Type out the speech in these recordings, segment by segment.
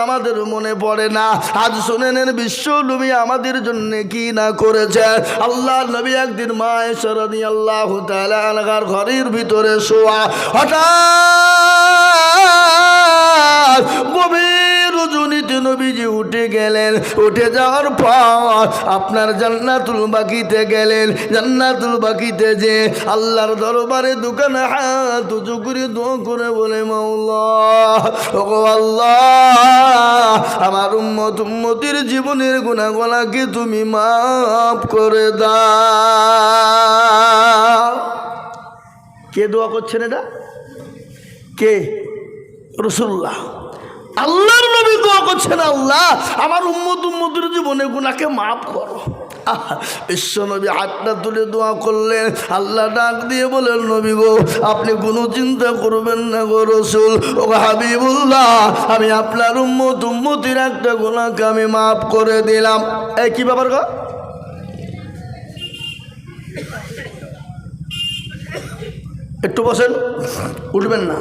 আমাদের মনে পড়ে না। আজ শুনে নেন বিশ্ব নবী আমাদের জন্য কি না করেছে। আল্লাহ নবী একদিন মা আয়েশা রাদিয়াল্লাহু তাআলা আনহার ঘরের ভিতরে শোয়া, হঠাৎ গভীর রজনীতে নবীজি উঠে গেলেন। উঠে যাওয়ার পর আপনার জান্নাতুল বাকিতে গেলেন। জান্নাতুল বাকিতে যে আল্লাহর দরবারে দোকানে হাত উঁচু করে দোয়া করে বলে, মাওলা ওগো আল্লাহ, আমার উম্মতির জীবনের গুনাহগুলোকে তুমি মাফ করে দাও। কে দোয়া করছেন এটা? কে? রাসূলুল্লাহ। আল্লাহর নবী দোয়া করছেন, আল্লাহ আমার উম্মতির জীবনের গুনাহকে মাফ করো। বিশ্ব নবী হাতটা তুলে দোয়া করলেন। আল্লাহ ডাক দিয়ে বলেন, নবী গো, আপনি কোনো চিন্তা করবেন না গো রাসূল। ও হাবিবুল্লাহ, আমি আপনার উম্মতির একটা গুনাহকে আমি মাফ করে দিলাম। এই কি ব্যাপার গো? একটু বসেন, উঠবেন না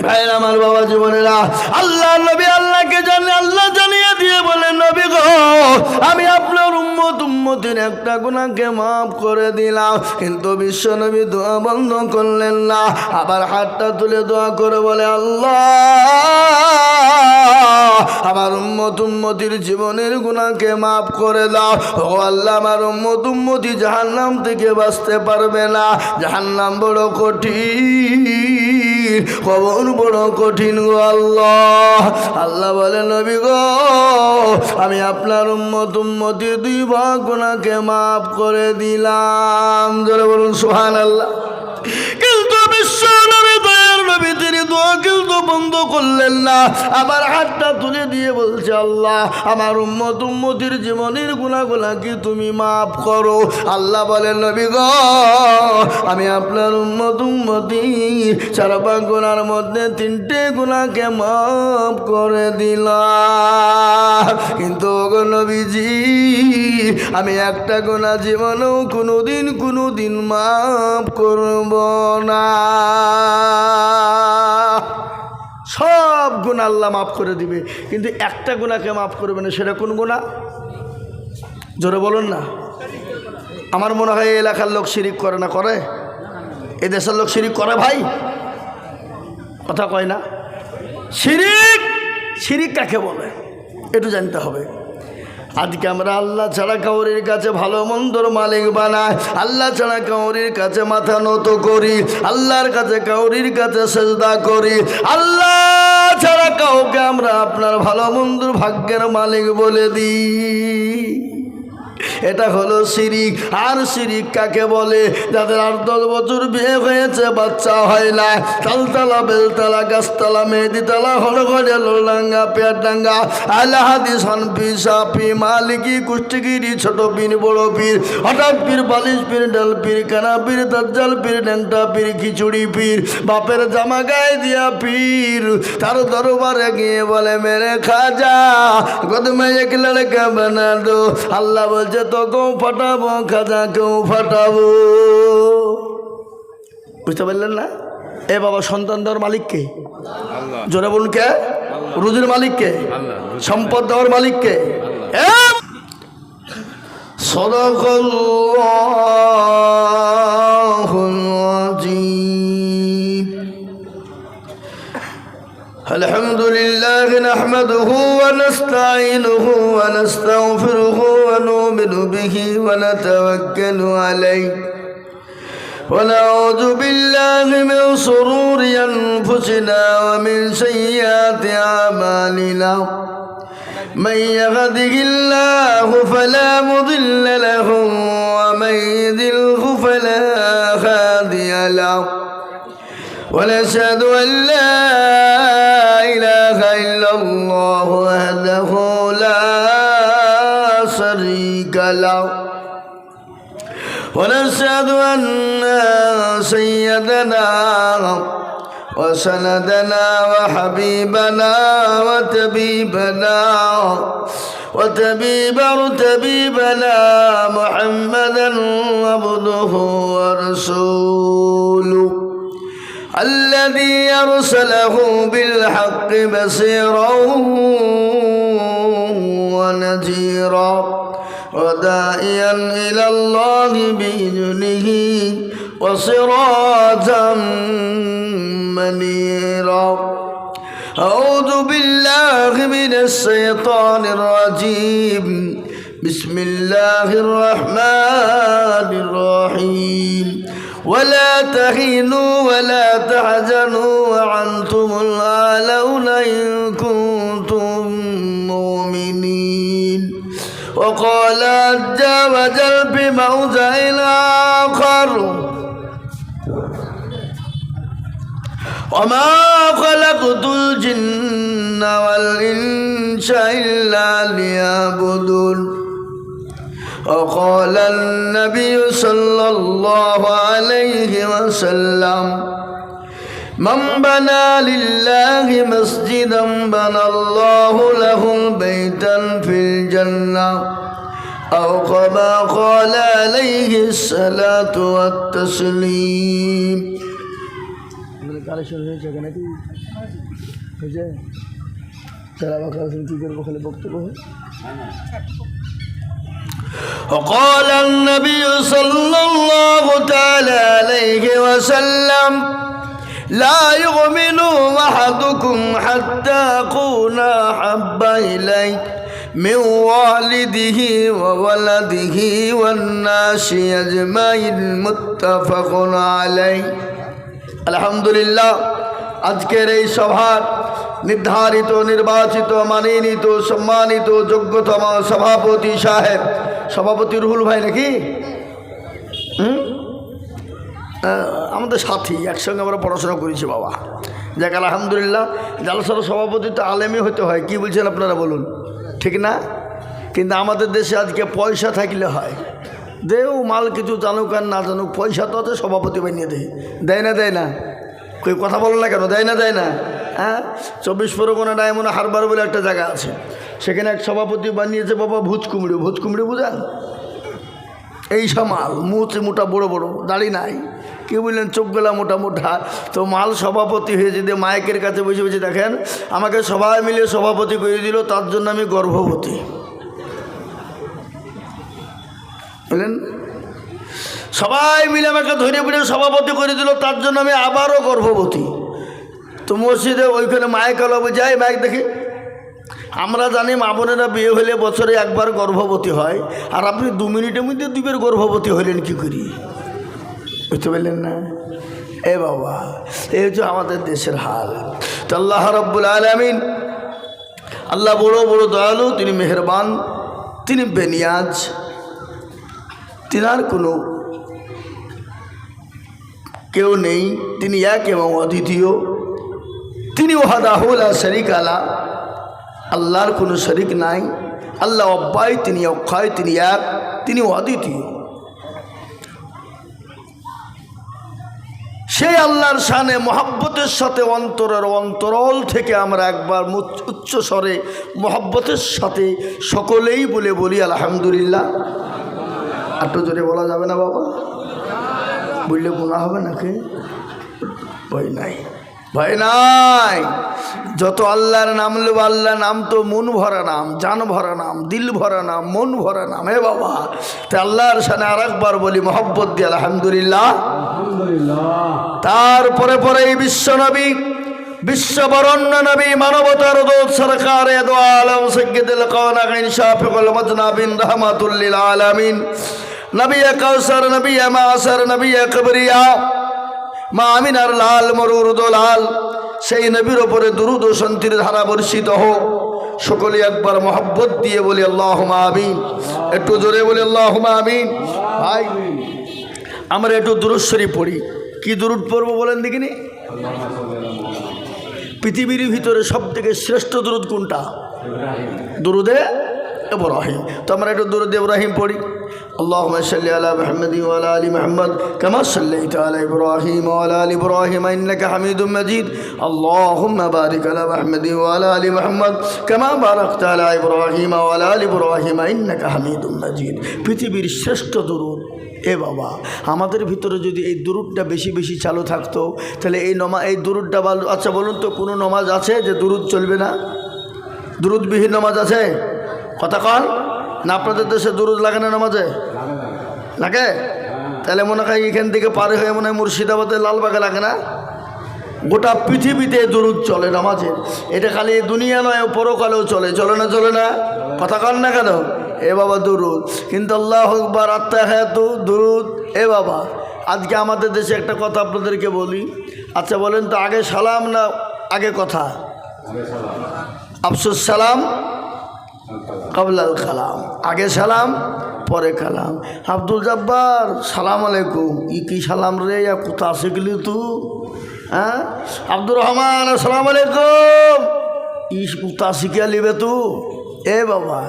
ভাইরা আমার, বাবা জীবনেরা। আল্লাহ নবী আল্লাহকে জানে, আল্লাহ জানিয়ে দিয়ে বলেন, নবী গো, আমি আপনার উম্মতির একটা গুনাহকে মাফ করে দিলাম। কিন্তু বিশ্ব নবী দোয়া বন্ধ করলেন না, আবার হাতটা তুলে দোয়া করে বলে, আল্লাহ আমার উম্মতির জীবনের গুনাহকে মাফ করে দাও। ও আল্লাহ, আমার উম্মতি জাহান্নাম থেকে বাঁচতে পারবে না। জাহান্নাম বড় কঠিন, কবর বড় কঠিন গো আল্লাহ। আল্লাহ বলে, নবী গো, আমি আপনার উম্মতির দুই ভাগ গুনাহকে মাফ করে দিলাম। জোরে বলুন সুবহানাল্লাহ। কিন্তু বিশ্ব নবী দয়ার নবী তিনি দোয়া কিন্তু বন্ধ করলেন না, আবার হাতটা তুলে দিয়ে বলছে, আল্লাহ আমার উম্মতির জীবনের গুনাহগুলোকে তুমি মাফ করো। আল্লাহ বলেন, নবী গো, আমি আপনার উম্মতির 4 ভাগ গুনার মধ্যে 3টে গুনাহকে মাফ করে দিলাম। কিন্তু গো নবীজি, আমি একটা গুনাহ জীবনেও কোনোদিন মাফ করব না। সব গুনাহ আল্লাহ মাফ করে দিবে, কিন্তু একটা গুনাহকে মাফ করবে না। সেটা কোন গুনাহ? জোরে বলুন না। আমার মনে হয় এই এলাকার লোক শিরিক করে না? করে? এই দেশের লোক শিরিক করে? ভাই কথা কয় না। শিরিক কাকে বলে একটু জানতে হবে। আজকে আমরা আল্লাহ ছাড়া কাউরির কাছে ভালো মন্দর মালিক বানাই, আল্লাহ ছাড়া কাউরির কাছে মাথা নত করি, আল্লাহর কাছে কাউরির কাছে সেজদা করি। আল্লাহ ছাড়া কাউকে আমরা আপনার ভালো মন্দর ভাগ্যের মালিক বলে দিই। এটা হলো শিরিক। আর শিরিক কাকে বলে? যাদের 8-10 বছর বিয়ে হয়েছে, বাচ্চা হয় না, তালতলা বেলতলা গাছতলা মেহেদিতলা হলঘরে লোলাঙ্গা পেয়ারডাঙ্গা আলা হাদিস হানফি শাফি মালিকি কুষ্টিগিরি ছোট পীর বড় পীর হঠাৎ পীর বালিশ পীর ডাল পীর কানা পীর দাজ্জাল পীর ন্যাংটা পীর খিচুড়ি পীর বাপের জামা গায়ে দিয়া পীর তার দরবারে গিয়ে বলে, মেরে খাজা গদমে এক লড়কা বানা দো। আল্লাহ বলছে, তো কেউ ফাটাবো খাজা, কেউ ফাটাবো। বুঝতে পারলেন না? এ বাবা, সন্তান দেওয়ার মালিক কে? জোরে বলুন কে? রুজির মালিক কে? সম্পদ দেওয়ার মালিক কে? সাদাকাল্লাহুল আযীম। আলহামদুলিল্লাহ নাহমাদুহু ওয়া নাস্তাঈনুহু ওয়া নাস্তাগফিরুহু ওয়া নু'মিনু বিহি ওয়া নাতাওয়াক্কালু আলাইহি ওয়া নাউযু বিল্লাহি মিন শুরুরি আনফুসিনা ওয়া মিন সাইয়্যাতি আ'মালিনা। মান ইয়াহদিহিল্লাহু ফালা মুদিল্লা লাহু ওয়া মান ইউদ্লিলহু ফালা হাদিয়া লাহু। ونشهد أن لا إله إلا الله وحده لا شريك له ونشهد أن سيدنا وسندنا وحبيبنا وطبيب رتبيبنا محمدا عبده ورسوله الذي أرسله بالحق بصيرا ونذيرا وداعيا إلى الله بإذنه وسراجا منيرا أعوذ بالله من الشيطان الرجيم بسم الله الرحمن الرحيم ولا تهنوا ولا تحزنوا وأنتم الأعلون إن كنتم مؤمنين وقال عز وجل بموضع آخر وما خلقت الجن والإنس إلا ليعبدون وقال النبي صلى الله عليه وسلم من بنى لله مسجدا بنى الله له بيتا في الجنة أو كما قال عليه الصلاة والتسليم وقال النبي صلى الله تعالى عليه وسلم لا يؤمن أحدكم حتى أكون أحب إليه من والده وولده والناس أجمعين متفق عليه الحمد لله আজকের এই সভার নির্ধারিত নির্বাচিত মানিনীত সম্মানিত যোগ্যতম সভাপতি সাহেব সভাপতি রুহুল ভাই নাকি আমাদের সাথী একসঙ্গে আমরা পড়াশোনা করেছি বাবা যাক আলহামদুলিল্লাহ জালসার সভাপতি তো আলেমই হতে হয় কি বলছেন আপনারা বলুন ঠিক না কিন্তু আমাদের দেশে আজকে পয়সা থাকলে হয় দেও মাল কিছু জানুক আর না জানুক পয়সা তো আছে সভাপতি বানিয়ে দেয় না দেয় না কই কথা বলো না কেন দেয় না হ্যাঁ 24 পরগনা ডায়মন্ড হারবার বলে একটা জায়গা আছে সেখানে এক সভাপতি বানিয়েছে বাবা ভূত কুমড়ি বুঝেন এই সমাল মোটা বড় বড় দাড়ি নাই কি বললেন চোখ গলা মোটা তো মাল সভাপতি হয়ে যদি মাইকের কাছে বসে বসে দেখেন আমাকে সবাই মিলে সভাপতি করে দিল তার জন্য আমি গর্ভবতী বললেন সবাই মিলে আমাকে ধরে পড়ে সভাপতি করে দিল তার জন্য আমি আবারও গর্ভবতী তো মসজিদে ওইখানে মাইক আলো যাই মাইক দেখি আমরা জানি মা বোনেরা বিয়ে হলে বছরে একবার গর্ভবতী হয় আর আপনি 2 মিনিটের মধ্যে দুবার গর্ভবতী হলেন কি করি বুঝতে পারলেন না এ বাবা এই হচ্ছে আমাদের দেশের হাল তো আল্লাহ রাব্বুল আলামিন আল্লাহ বড় দয়ালু তিনি মেহেরবান তিনি বেনিয়াজ তিনার কোনো কেউ নেই তিনি এক এবং অদ্বিতীয় তিনি ওয়াহদাহু লা শারীকা লা আল্লাহর কোনো শরীক নাই আল্লাহ অব্যয় তিনি অক্ষয় তিনি এক তিনি অদ্বিতীয় সেই আল্লাহর শানে মহব্বতের সাথে অন্তরের অন্তরল থেকে আমরা একবার উচ্চ স্বরে মহব্বতের সাথে সকলেই বলি আলহামদুলিল্লাহ একটু জোরে বলা যাবে না বাবা বললে গুনাহ হবে নাকি ভয় নাই যত আল্লাহর নাম নেব আল্লাহর নাম তো মন ভরা নাম জান ভরা নাম দিল ভরা নাম মন ভরা নাম হে বাবা তাই আল্লাহর সামনে আর একবার বলি মহব্বত দিয়ে আলহামদুলিল্লাহ তারপরে এই বিশ্বনবী বিশ্ববরণ্য নবী মানবতার দূত সরকারে দো আলম সাইয়্যিদুল কাওনাইন শাফিউল মুজনাবিন রাহমাতুল লিল আলামিন নবী কাউসার নবী মাসার নবী কবরিয়া মা আমিনার লাল মরুদ লাল সেই নবীর উপরে দুরূদ ও শান্তির ধারা বর্ষিত হোক সকলে একবার মহব্বত দিয়ে বলি আল্লাহুম্মা আমিন একটু জোরে বলি আল্লাহুম্মা আমিন ভাই আমরা একটু দুরূদ শরীফ পড়ি কি দুরূদ পড়ব বলেন দেখিনি পৃথিবীর ভিতরে সবথেকে শ্রেষ্ঠ দুরূদ কোনটা দুরূদে ইব্রাহিম তো আমরা একটু দুরূদ ইব্রাহিম পড়ি اللهم صل على محمد وعلى ال محمد كما صليت على ابراهيم وعلى ال ابراهيم انك حميد مجيد اللهم بارك على محمد وعلى ال محمد كما باركت على ابراهيم وعلى ال ابراهيم انك حميد مجيد পৃথিবীর শ্রেষ্ঠ দুরূদ এ বাবা, আমাদের ভিতরে যদি এই দুরুদটা বেশি বেশি চালু থাকতো তাহলে এই দুরুদটা আচ্ছা বলুন তো, কোনো নমাজ আছে যে দুরুদ চলবে না? দুরুদবিহীন নমাজ আছে? কথা কন না? আপনাদের দেশে দুরুদ লাগে না নামাজে? লাগে? তাহলে মনে হয় এখান থেকে পারে হয়ে মনে হয় মুর্শিদাবাদে লালবাগে লাগে না? গোটা পৃথিবীতে দুরুদ চলে নামাজের। এটা খালি দুনিয়া নয়, পরকালেও চলে। চলে না? চলে না? কথা কন না কেন? এ বাবা দুরুদ, কিন্তু আল্লাহু আকবার, আত্তাহিয়াতু, দুরুদ। এ বাবা, আজকে আমাদের দেশে একটা কথা আপনাদেরকে বলি। আচ্ছা বলেন তো, আগে সালাম না আগে কথা? আফসুস সালাম কাবলাল কালাম। আগে সালাম পরে কালাম। আব্দুল জব্বার সালাম আলাইকুম। ই কি সালাম রে, কোথা শিখলি তু? হ্যাঁ, আব্দুর রহমান আসসালাম আলাইকুম। ই কোথা শিখিয়া লিবে তু? এ বাবা,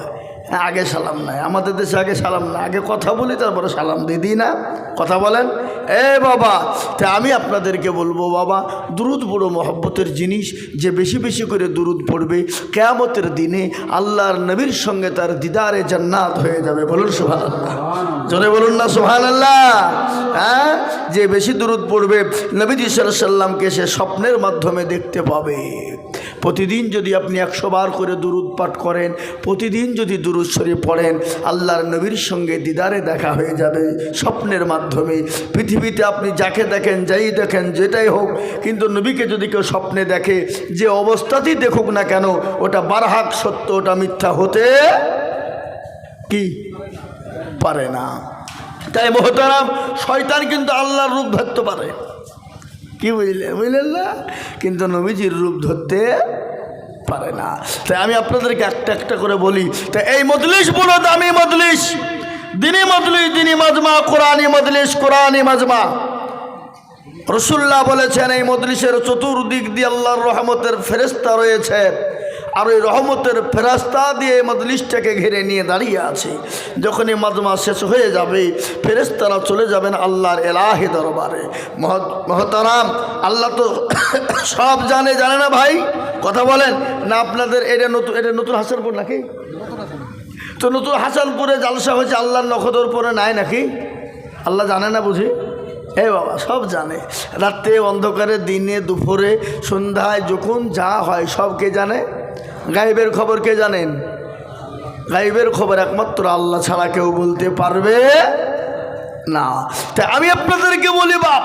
আগে সালাম নাই। আমাদের দেশে আগে সালাম না, আগে কথা বলি তারপরে সালাম দিই না? কথা বলেন। এ বাবা, তাই আমি আপনাদেরকে বলবো বাবা, দুরুদ বড় মহব্বতের জিনিস। যে বেশি বেশি করে দুরুদ পড়বে কিয়ামতের দিনে আল্লাহর নবীর সঙ্গে তার দিদারে জান্নাত হয়ে যাবে। বলুন সুবহানাল্লাহ, জোরে বলুন না সুবহানাল্লাহ। হ্যাঁ, যে বেশি দুরুদ পড়বে নবীজি সাল্লাল্লাহু আলাইহি সাল্লামকে সে স্বপ্নের মাধ্যমে দেখতে পাবে। প্রতিদিন যদি আপনি 100 বার করে দুরুদ পাঠ করেন, প্রতিদিন যদি দুরুদ শরীফ পড়েন, আল্লাহর নবীর সঙ্গে দিদারে দেখা হয়ে যাবে স্বপ্নের মাধ্যমে। পৃথিবীতে আপনি যাকে দেখেন, যাই দেখেন, যেটাই হোক, কিন্তু নবীকে যদি কেউ স্বপ্নে দেখে, যে অবস্থাতেই দেখুক না কেন, ওটা বারহাক সত্য, ওটা মিথ্যা হতে কি পারে না। তাই মোহতারাম, শয়তান কিন্তু আল্লাহর রূপ ধরতে পারে। কি বুঝলেন না? কিন্তু নবীজির রূপ ধরতে পারে না। তাই আমি আপনাদেরকে একটা একটা করে বলি। তাই এই মজলিস বলো দামি মজলিস, দিনী মজলিস, দিনী মাজমা, কোরআনী মজলিস, কোরআনী মাজমা। রাসূলুল্লাহ বলেছেন এই মজলিসের চতুর্দিক দিয়ে আল্লাহর রহমতের ফেরেশতা রয়েছে, আর ওই রহমতের ফেরেশতা দিয়ে মজলিসটাকে ঘিরে নিয়ে দাঁড়িয়ে আছে। যখনই মাজমা শেষ হয়ে যাবে, ফেরেশতারা চলে যাবেন আল্লাহর এলাহি দরবারে। মহতারাম, আল্লাহ তো সব জানে, জানে না ভাই? কথা বলেন না? আপনাদের এটা নতুন হাসানপুর নাকি? তো নতুন হাসানপুরে জালসা হয়েছে আল্লাহর নখদরপুরে নাই নাকি? আল্লাহ জানে না বুঝি? এ বাবা, সব জানে। রাত্রে, অন্ধকারে, দিনে, দুপুরে, সন্ধ্যায়, যখন যা হয় সব কে জানে? গায়েবের খবর কে জানেন? গায়েবের খবর একমাত্র আল্লাহ ছাড়া কেউ বলতে পারবে না। তাই আমি আপনাদেরকে বলি বাপ,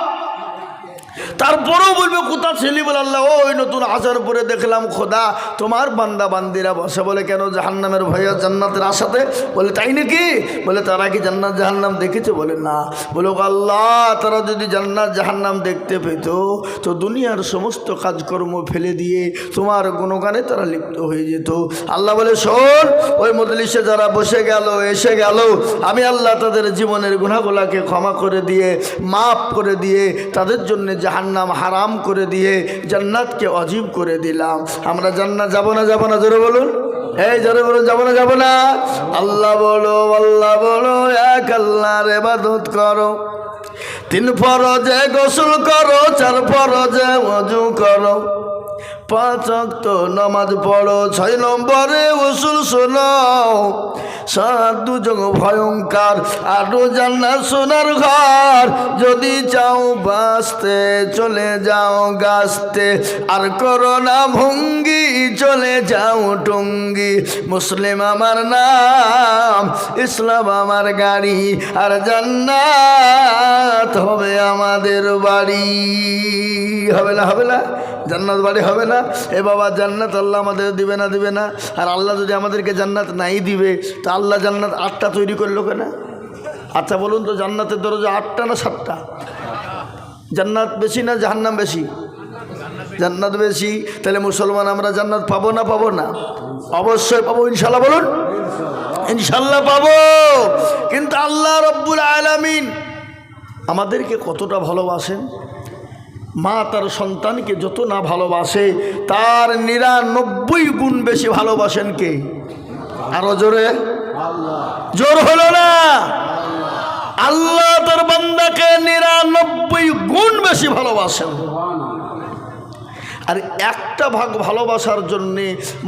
তারপরেও বলবে কোথা ছেলে? বলে আল্লাহ ওই নতুন আসার পরে দেখলাম খোদা তোমার বান্দা বান্দিরা বসে। বলে কেন? জাহান্নামের ভয়ে জান্নাতের আশাতে। বলে তাই নাকি? বলে তারা কি জান্নাত জাহান্নাম দেখেছে? বলে না। বলে আল্লাহ, তারা যদি জান্নাত জাহান্নাম দেখতে পেত তো দুনিয়ার সমস্ত কাজকর্ম ফেলে দিয়ে তোমার গুণগানে তারা লিপ্ত হয়ে যেত। আল্লাহ বলে শোন, ওই মজলিসে যারা বসে গেল, এসে গেল, আমি আল্লাহ তাদের জীবনের গুনাহগুলোকে ক্ষমা করে দিয়ে, মাফ করে দিয়ে, তাদের জন্য জাহান্নাম হারাম করে দিয়ে জান্নাতকে ওয়াজিব করে দিলাম। আমরা জান্নাত যাব না? যাব না? জোরে বলুন, এই জোরে বলুন, যাব না? যাব না? আল্লাহ বলো, আল্লাহ বলো, এক আল্লাহর ইবাদত করো, 3 ফরজে গোসল করো, 4 ফরজে ওযু করো, 5 ওয়াক্ত নামাজ পড়ো, 6 নম্বরে উসুল শোনো, 7 দুজক ভয়ঙ্কর, 8 জান্নাত সোনার ঘর। যদি চাও বাঁচতে চলে যাও গাছতে, আর করো না ভঙ্গি, চলে যাও টঙ্গি। মুসলিম আমার নাম, ইসলাম আমার গাড়ি, আর জান্নাত হবে আমাদের বাড়ি। হবে না? হবে না? জান্নাত বাড়ি হবে না? এ বাবা, জান্নাত আল্লাহ আমাদের দিবে না? দিবে না? আর আল্লাহ যদি আমাদেরকে জান্নাত নাই দিবে, তা আল্লাহ জান্নাত 8টা তৈরি করলো কেন? আচ্ছা বলুন তো, জান্নাতের দরজা 8টা না 7টা? জান্নাত বেশি না জাহান্নাম বেশি? জান্নাত বেশি। তাহলে মুসলমান আমরা জান্নাত পাবো না? পাবো না? অবশ্যই পাবো, ইনশাল্লাহ। বলুন ইনশাল্লাহ পাবো। কিন্তু আল্লাহ রব্বুল আলামিন আমাদেরকে কতটা ভালোবাসেন! মা তার সন্তানকে যত না ভালোবাসে, তার 99 গুণ বেশি ভালোবাসেন কে? আরো জোরে, জোর হলো না? আল্লাহ তার বান্দাকে 99 গুণ বেশি ভালোবাসেন। আর একটা ভাগ ভালোবাসার জন্যে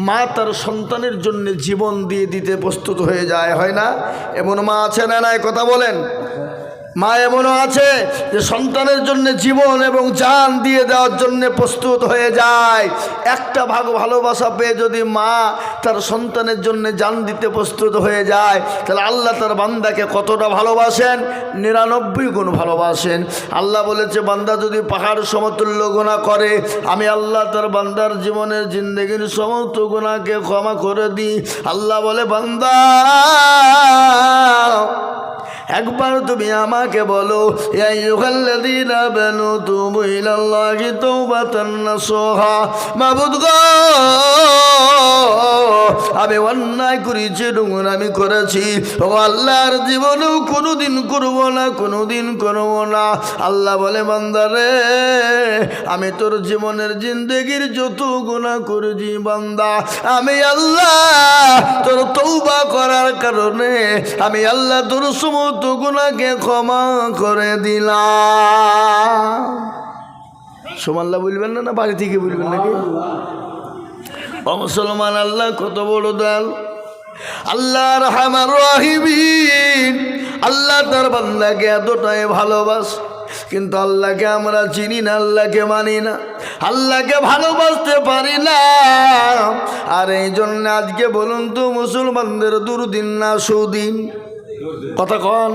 মা তার সন্তানের জন্য জীবন দিয়ে দিতে প্রস্তুত হয়ে যায়, হয় না? এমন মা আছে না নাই? কথা বলেন। মা এমনও আছে যে সন্তানের জন্য জীবন এবং জান দিয়ে দেওয়ার জন্য প্রস্তুত হয়ে যায়। একটা ভালোবাসা পেয়ে যদি মা তার সন্তানের জন্য জান দিতে প্রস্তুত হয়ে যায়, তাহলে আল্লাহ তার বান্দাকে কতটা ভালোবাসেন? 99 গুণ ভালোবাসেন। আল্লাহ বলেছে, বান্দা যদি পাহাড় সমতুল্য গুনাহ করে, আমি আল্লাহ তার বান্দার জীবনের জিন্দেগির সমস্ত গুনাহকে ক্ষমা করে দিই। আল্লাহ বলে, বান্দা একবার তুমি আমাকে বলো, ইয়া আইয়ুহাল্লাযীনা আমানু তুবু ইলাল্লাহি তাওবাতান নাসুহা। মাবুদ গো, আমি অন্যায় করেছি, নোংরামি করেছি, ও আল্লাহর জীবনেও কোনোদিন করবো না, কোনোদিন করবো না। আল্লাহ বলে, বান্দারে আমি তোর জীবনের জিন্দেগির যত গুনাহ করেছি বান্দা, আমি আল্লাহ তোর তওবা করার কারণে আমি আল্লাহ তোর সমস্ত গুনাহকে ক্ষমা করে দিলাম। সুবহানাল্লাহ বলবেন না? বাড়ি থেকে বলবেন নাকি? ও মুসলমান, আল্লাহ কত বড় দয়ালু, আল্লাহ রহমান রহিম। আল্লাহ তার বান্দাকে এতটাই ভালোবাসে, কিন্তু আল্লাহকে আমরা চিনি না, আল্লাহকে মানি না, আল্লাহকে ভালোবাসতে পারি না। আর এই জন্য আজকে বলুন তো, মুসলমানদের দুর্দিন না সুদিন? কথা কন।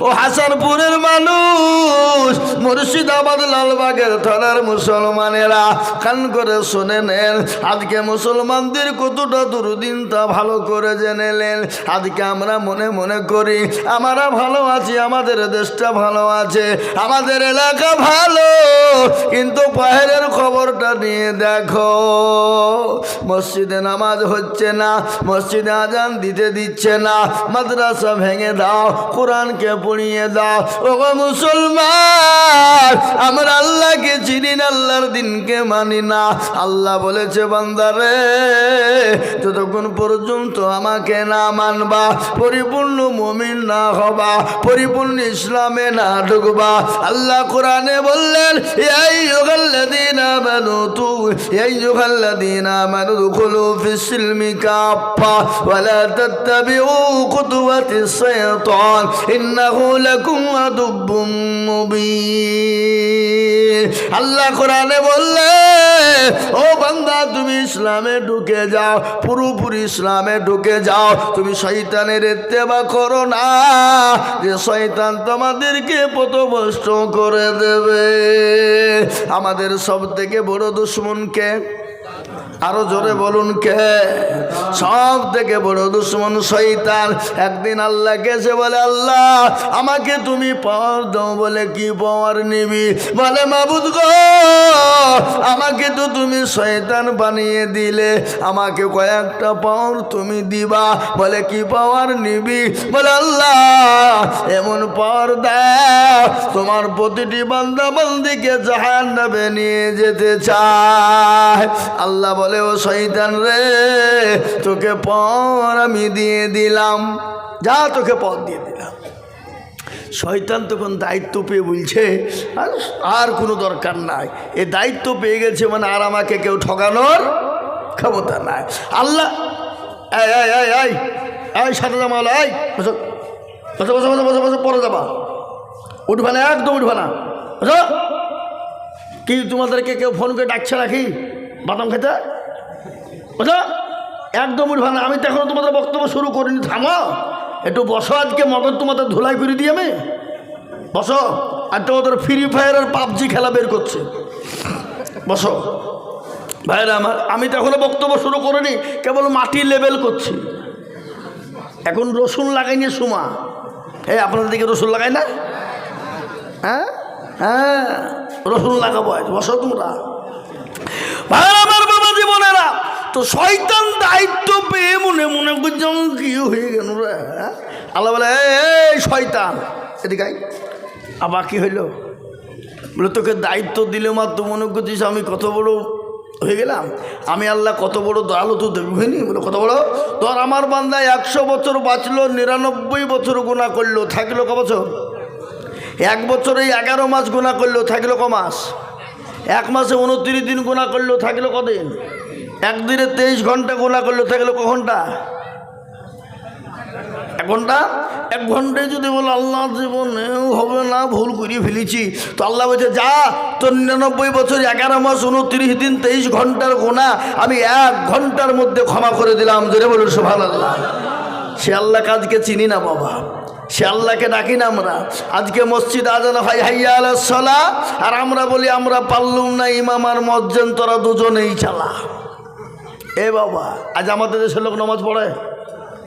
ও হাসানপুরের মানুষ, মুর্শিদাবাদ লালবাগের থানার মুসলমানেরা কান করে শুনে নেন, আজকে মুসলমানদের কতটা দুর্দিন তা ভালো করে জেনে নেন। আজকে আমরা মনে মনে করি আমরা ভালো আছি, আমাদের দেশটা ভালো আছে, আমাদের এলাকা ভালো, কিন্তু বাইরের খবরটা নিয়ে দেখো, মসজিদে নামাজ হচ্ছে না, মসজিদে আজান দিচ্ছে না, মাদ্রাসা ভেঙে দাও, কোরআনকে পড়িয়ে দাও। ও মুসলমান, আমরা আল্লাহকে চিনি না, আল্লাহর দিনকে মানি না। আল্লাহ বলেছে, বান্দারে যতক্ষণ পর্যন্ত আমাকে না মানবা, পরিপূর্ণ মুমিন না হবা, পরিপূর্ণ ইসলামে না ঢুকবা। আল্লাহ কোরআনে বললেন, ইয়া আইয়ুহাল্লাযীনা আমানু দুখুলু ফিস-সিলমি কাফা ওয়া লা তাত্তাবিউ খুতুওয়াতিস শাইতান ইন্নাহু লাকুম আদুব্বুম মুবিন। আল্লাহ কোরআনে বললে, ও বান্দা তুমি ইসলামে ঢুকে যাও, পুরোপুরি ইসলামে ঢুকে যাও, তুমি শয়তানের ইত্তেবা করো না, যে শয়তান তোমাদেরকে পথভ্রষ্ট করে দেবে। আমাদের সব থেকে বড় দুশমন কে? আরো জোরে বলুন কে? সব থেকে বড় দুশমন শয়তান। একদিন আল্লাহকে এসে বলে, আল্লাহ আমাকে তুমি পাওয়ার দাও। বলে, কি পাওয়ার নিবি? বলে, মাবুদ গো, আমাকে তো তুমি শয়তান বানিয়ে দিলে, আমাকে কয়েকটা পাওয়ার তুমি দিবা। বলে, কি পাওয়ার নিবি? বলে, আল্লাহ এমন পাওয়ার দাও তোমার প্রতিটি বান্দা বান্দিকে জাহান্নামে নিয়ে যেতে চায়। আল্লাহ বলে, ও শয়তান রে, তোকে পর আমি দিয়ে দিলাম, যা তোকে পথ দিয়ে দিলাম। শয়তান তখন দায়িত্ব পেয়ে বলছে, আর কোনো দরকার নাই, এ দায়িত্ব পেয়ে গেছে মানে আর আমাকে কেউ ঠকানোর ক্ষমতা নাই। আল্লাহ এই সাথে জামাল, এই বসো বসো বসো বসো বসো বসো, পরে যাবা, উঠবা না, একদম উঠবা না, বুঝো? কি তোমাদেরকে কেউ ফোন করে ডাকছে নাকি বাদাম খেতে? বুঝো, একদম উঠবা না। আমি তো এখনো তোমাদের বক্তব্য শুরু করিনি, থামো একটু বসো। আজকে মগজ তোমাদের ধুলাই করে দিই আমি, বসো। আর তোমাদের ফ্রি ফায়ার আর পাবজি খেলা বের করছে, বসো ভাইরা আমার। আমি তো এখনো বক্তব্য শুরু করিনি, কেবল মাটি লেবেল করছি। এখন রসুন লাগাইনি সুমা, এই আপনাদের দিকে রসুন লাগাই না? হ্যাঁ হ্যাঁ, রসুন লাগাবো আজ, বসো তোমরা ভাইরা আমার, বাবা জীবনেরা। তো শয়তান দায়িত্ব পেয়ে মনে মনে করছেন কি হয়ে গেল রে? আল্লাহ বলে, এই শয়তান এদিকে আয়। আবার কি হইল? বলে, তোকে দায়িত্ব দিলে মাত্র মনে করছিস আমি কত বড় হয়ে গেলাম, আমি আল্লাহ কত বড় দয়ালু, তো দেখবি? বলে, কত বড়? তোর আমার বান্দায় 100 বছর বাঁচলো, 99 বছর গুনাহ করলো, থাকলো ক বছর? 1 বছরে 11 মাস গুনাহ করলো, থাকলো ক মাস? 1 মাসে 29 দিন গুনাহ করলো, থাকলো কদিন? 1 দিনে 23 ঘন্টা গুনাহ করলো, থাকলো ক ঘন্টা? 1 এক ঘন্টায় যদি বলে আল্লাহ জীবনেও হবে না, ভুল করিয়ে ফেলেছি, তো আল্লাহ বলছে যা, তোর 99 বছর 11 মাস 29 দিন 23 ঘন্টার গোনা আমি 1 ঘন্টার মধ্যে ক্ষমা করে দিলাম। জোরে বলুন সুবহানাল্লাহ। সে আল্লাহকে আজকে চিনি না বাবা, সে আল্লাহকে ডাকি না আমরা। আজকে মসজিদ আজান হয় হাইয়া আলাস সালাহ, আর আমরা বলি আমরা পারলুম না, ইমাম আর মুয়াজ্জিন তোরা দুজনেই চালা। এ বাবা, আজ আমাদের দেশের লোক নামাজ পড়ে,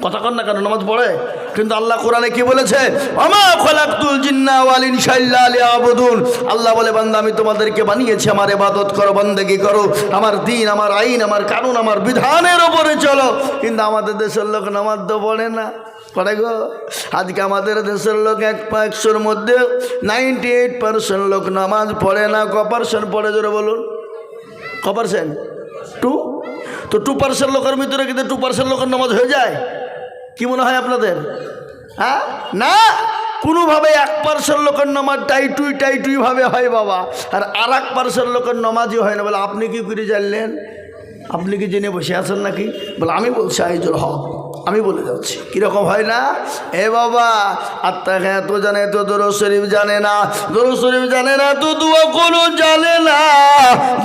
কথা কন না কেন, নামাজ পড়ে, কিন্তু আল্লাহ কোরআনে কি বলেছে? ওমা খালাকতুল জিন্না ওয়াল ইনসা ইল্লা লিয়াবুদুন। আল্লাহ বলে বান্দা আমি তোমাদেরকে বানিয়েছি আমার ইবাদত করো, বন্দেগী করো, আমার দিন, আমার আইন, আমার কানুন, আমার বিধানের উপরে চলো। কিন্তু আমাদের দেশের লোক নামাজ তো পড়ে না, পড়ে গো। আজকে আমাদের দেশের লোক 100% মধ্যে 98% লোক নামাজ পড়ে না। কপারসেন্ট পড়ে জোরে বলুন, কপারসেন্ট 2। তো 2% লোকের ভিতরে কিন্তু 2% লোকের নামাজ হয়ে যায়? কি মনে হয় আপনাদের? হ্যাঁ, না, কোনোভাবে 1% লোকের নামাজ টাইটুই ভাবে হয় বাবা, আর 1% লোকের নামাজই হয় না। বলে আপনি কি করে জানলেন? আপনি কি জেনে বসে আছেন নাকি? বলে আমি বলছি আইজুল হক, আমি বলে যাচ্ছি কীরকম হয় না। এ বাবা, আত্মা হ্যাঁ তো জানে তো দরুদ শরীফ জানে না, দরুদ শরীফ জানে না তো দোয়া কোনো জানে না,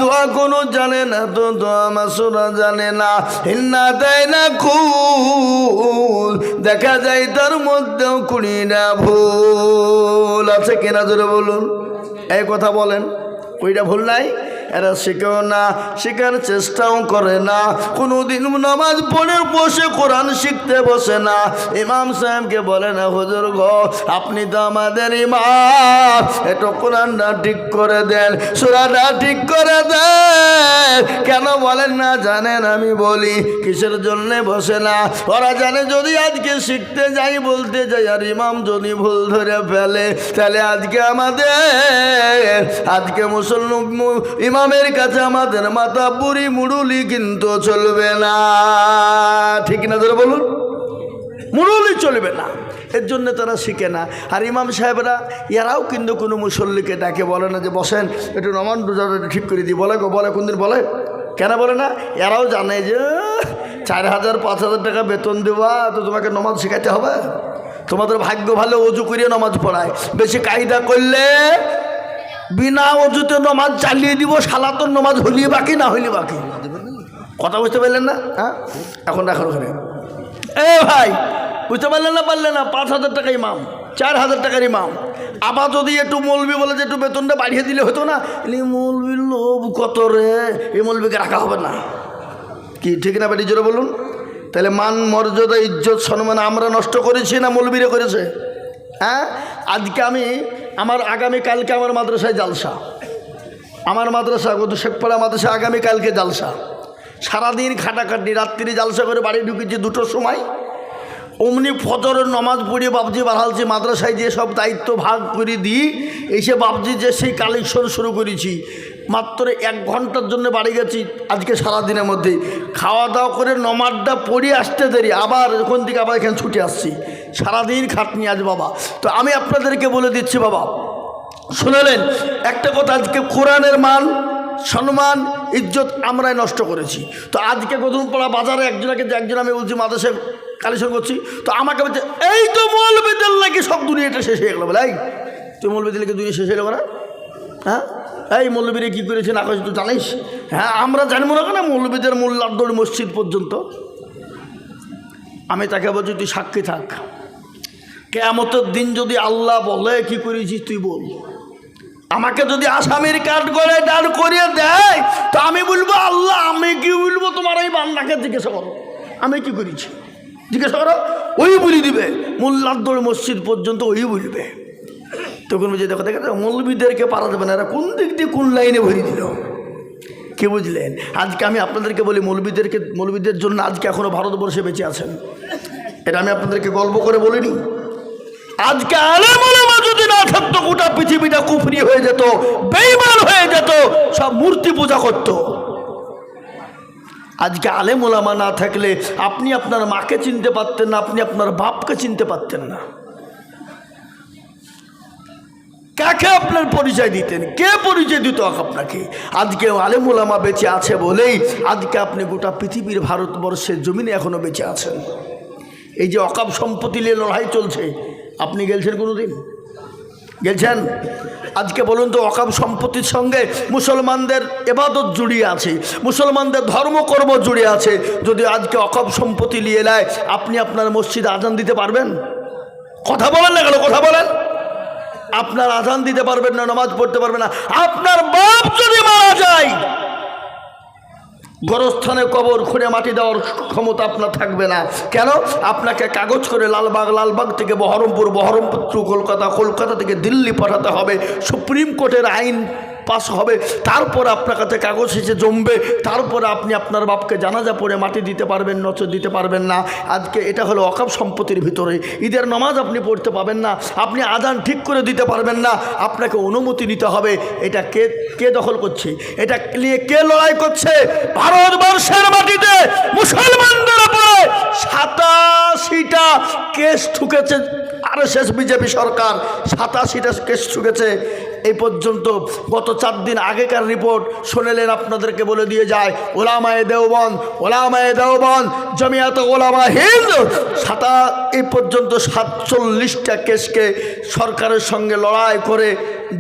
দোয়া কোনো জানে না তো দোয়া মাসুরা জানে না। হিন্না দেয় না কুল, দেখা যায় তার মধ্যেও কুড়ি না ভুল আছে কিনা জোরে বলুন। এই কথা বলেন, ওইটা ভুল নাই? এরা শিখেও না, শেখার চেষ্টাও করে না, কোনোদিন নামাজ পড়ে বসে কোরআন শিখতে বসে না। ইমাম সাহেবকে বলে না হুজুর গো আপনি তো আমাদের ইমাম, একটু কোরআনটা ঠিক করে দেন, সূরাটা ঠিক করে দেন। কেন বলেন না জানেন? আমি বলি কিসের জন্য বসে না? ওরা জানে যদি আজকে শিখতে যাই, বলতে যাই, আর ইমাম যদি ভুল ধরে ফেলে, তাহলে আজকে মুসলমান ইমামের কাছে আমাদের মাথা বুড়ি মুড়ুলি কিন্তু চলবে না, ঠিক না ধরে বলুন? মুড়ুলি চলবে না, এর জন্য তারা শিখে না। আর ইমাম সাহেবরা এরাও কিন্তু কোনো মুসল্লিকে ডাকে বলে না যে বসেন একটু নামান রোজাটা ঠিক করে দিই, বলে গো, বলে কোনদিন বলে? কেন বলে না? এরাও জানে যে 4,000-5,000 টাকা বেতন দেওয়া, তো তোমাকে নামাজ শেখাতে হবে। তোমাদের ভাগ্য ভালো অজু করিয়ে নামাজ পড়ায়, বেশি কায়দা করলে বিনা অজুতে নামাজ চালিয়ে দিব, সালাতন নামাজ হলিয়ে বাকি না হইলে বাকি। কথা বুঝতে পারলেন না? হ্যাঁ, এখন রাখার ওখানে এ ভাই বুঝতে পারলেন না? পারলেন না? 5,000 টাকা ইমাম, 4,000 টাকার ইমাম। আবার যদি একটু মৌলবি বলে যে একটু বেতনটা বাড়িয়ে দিলে হতো না, মৌলবির লোভ কত রে, এই মৌলবিকে রাখা হবে না। কি ঠিক না বেটি জোরে বলুন? তাহলে মান মর্যাদা ইজ্জত সম্মান আমরা নষ্ট করেছি না মৌলবিরে করেছে? হ্যাঁ, আজকে আগামীকালকে আমার মাদ্রাসায় জালসা, আমার মাদ্রাসা শেখপাড়া মাদ্রাসা আগামীকালকে জালসা। সারাদিন খাটাখাটি, রাত্রি জালসা করে বাড়ি ঢুকেছি 2টোর সময়। অমনি ফজরের নমাজ পড়িয়ে বাবজি বাড়ালছি, মাদ্রাসায় যে সব দায়িত্ব ভাগ করে দিই, এসে বাবজি যে সেই কালেকশন শুরু করেছি। মাত্র 1 ঘন্টার জন্য বাড়ি গেছি আজকে সারাদিনের মধ্যে। খাওয়া দাওয়া করে নমাজটা পড়িয়ে আসতে দেরি, আবার ওখান থেকে আবার এখানে ছুটে আসছি। সারাদিন খাটনি আজ বাবা। তো আমি আপনাদেরকে বলে দিচ্ছি বাবা, শুনলেন একটা কথা, আজকে কোরআনের মান সম্মান ইজ্জত আমরাই নষ্ট করেছি। তো আজকে গদুমপাড়া বাজারে একজন আমি বলছি মাদ্রাসায় কালেকশন করছি, তো আমাকে বলছে এই তো মৌলবীদের নাকি সব দুনিয়াটা শেষ হয়ে গেল। বলে এই তুই মৌলবীদের নাকি দুনিয়া শেষ হয়ে গেল না? হ্যাঁ, এই মৌলবীরা কী করেছে না করেছে তুই জানিস? হ্যাঁ, আমরা জানবো না কেন? মৌলবীদের মোল্লার মসজিদ পর্যন্ত। আমি তাকে বলছি তুই সাক্ষী থাক, কিয়ামতের দিন যদি আল্লাহ বলে কি করেছিস তুই বল। আমাকে যদি আসামির কাঠ করে দাঁড় করিয়ে দেয়, তো আমি বলবো আল্লাহ আমি কি বলবো? তোমার এই বান্দাকে জিজ্ঞাসা করো আমি কি করেছি, জিজ্ঞাসা করো, ওই বলে দিবে। মোল্লার মসজিদ পর্যন্ত ওই বলবে। তখন বুঝে দেখো মৌলবীদেরকে পারা যাবে না, এরা কোন দিক দিয়ে কোন লাইনে ভরে দিল। কি বুঝলেন? আজকে আমি আপনাদেরকে বলি মৌলবীদের জন্য আজকে এখনো ভারতবর্ষে বেঁচে আছেন। এটা আমি আপনাদেরকে গল্প করে বলিনি। আজকে আলেম ওলামা যদি না থাকতো, গোটা পৃথিবীটা কুফরি হয়ে যেত, বেঈমান হয়ে যেত, সব মূর্তি পূজা করত। আজকে আলেম ওলামা না থাকলে আপনি আপনার মাকে চিনতে পারতেন না, আপনি আপনার বাপকে চিনতে পারতেন না। কাকে আপনার পরিচয় দিতেন? কে পরিচয় দিত আপনাকে? আজকে আলেম ওলামা বেঁচে আছে বলেই আজকে আপনি গোটা পৃথিবীর ভারতবর্ষের জমিনে এখনো বেঁচে আছেন। এই যে অকাপ সম্পত্তি নিয়ে লড়াই চলছে, আপনি গেলছেন কোনোদিন? গেছেন? আজকে বলুন তো, অকাপ সম্পত্তির সঙ্গে মুসলমানদের ইবাদত জড়িয়ে আছে, মুসলমানদের ধর্মকর্ম জড়িয়ে আছে। যদি আজকে অকাপ সম্পত্তি নিয়ে নেয়, আপনি আপনার মসজিদে আজান দিতে পারবেন? কথা বলেন না কেন? কথা বলেন। আপনার আজান দিতে পারবেন না, নামাজ পড়তে পারবেন না। আপনার বাপ যদি মারা যায়, গোরস্থানে কবর খুঁড়ে মাটি দেওয়ার ক্ষমতা আপনার থাকবে না। কেন? আপনাকে কাগজ করে লালবাগ থেকে বহরমপুর, বহরমপুর টু কলকাতা, কলকাতা থেকে দিল্লি পাঠাতে হবে। সুপ্রিম কোর্টের আইন পাস হবে, তারপর আপনার কাছে কাগজ এসে জমবে, তারপরে আপনি আপনার বাপকে জানাজা পড়ে মাটি দিতে পারবেন, নচর দিতে পারবেন না। আজকে এটা হলো অকাপ সম্পত্তির ভিতরে। ঈদের নামাজ আপনি পড়তে পাবেন না, আপনি আজান ঠিক করে দিতে পারবেন না, আপনাকে অনুমতি নিতে হবে। এটা কে দখল করছে? এটা নিয়ে কে লড়াই করছে? ভারতবর্ষের মাটিতে মুসলমানদের উপরে 87টা কেস ঠুকেছে আরএসএস বিজেপি সরকার, 87টা কেস ঠুকেছে এই পর্যন্ত। গত 4 দিন আগেকার রিপোর্ট শুনেলেন, আপনাদেরকে বলে দিয়ে যায়। ওলামায়ে দেওবন্দ, জমিয়াত ওলামা হিন্দ এই পর্যন্ত 47টা কেসকে সরকারের সঙ্গে লড়াই করে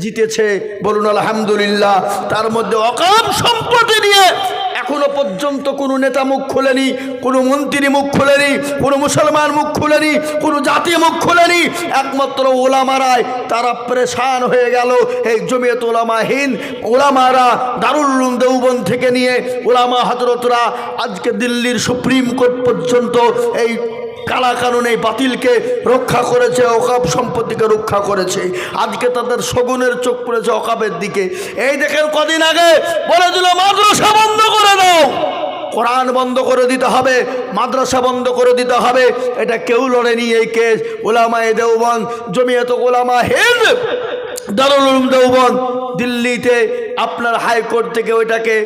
জিতেছে। বলুন আলহামদুলিল্লাহ। তার মধ্যে অকাপ সম্পত্তি নিয়ে এখনো পর্যন্ত কোনো নেতা মুখ খোলেনি, কোনো মন্ত্রী মুখ খোলেনি, কোনো মুসলমান মুখ খোলেনি, কোনো জাতি মুখ খোলেনি। একমাত্র ওলামারাই তারা পরেশান হয়ে গেল। এই জমিয়ত ওলামা হিন্দ ওলামারা, দারুল উলুম দেওবন্দ থেকে নিয়ে ওলামা হযরতরা আজকে দিল্লির সুপ্রিম কোর্ট পর্যন্ত এই কালা কানুন, এই বাতিলকে রক্ষা করেছে, অকাপ সম্পত্তিকে রক্ষা করেছে। আজকে তাদের শগুনের চোখ পড়েছে অকাপের দিকে। এই দেখেন, কদিন আগে বলে দিল মাদ্রাসা বন্ধ করে দাও, কোরআন বন্ধ করে দিতে হবে, মাদ্রাসা বন্ধ করে দিতে হবে। এটা কেউ লড়েনি এই কেস। ওলামায়ে দেওবন্দ, জমিয়ত ওলামা হিন্দ, দারুল উলুম দেওবন্দ দিল্লিতে আপনার হাইকোর্ট থেকে ওইটাকে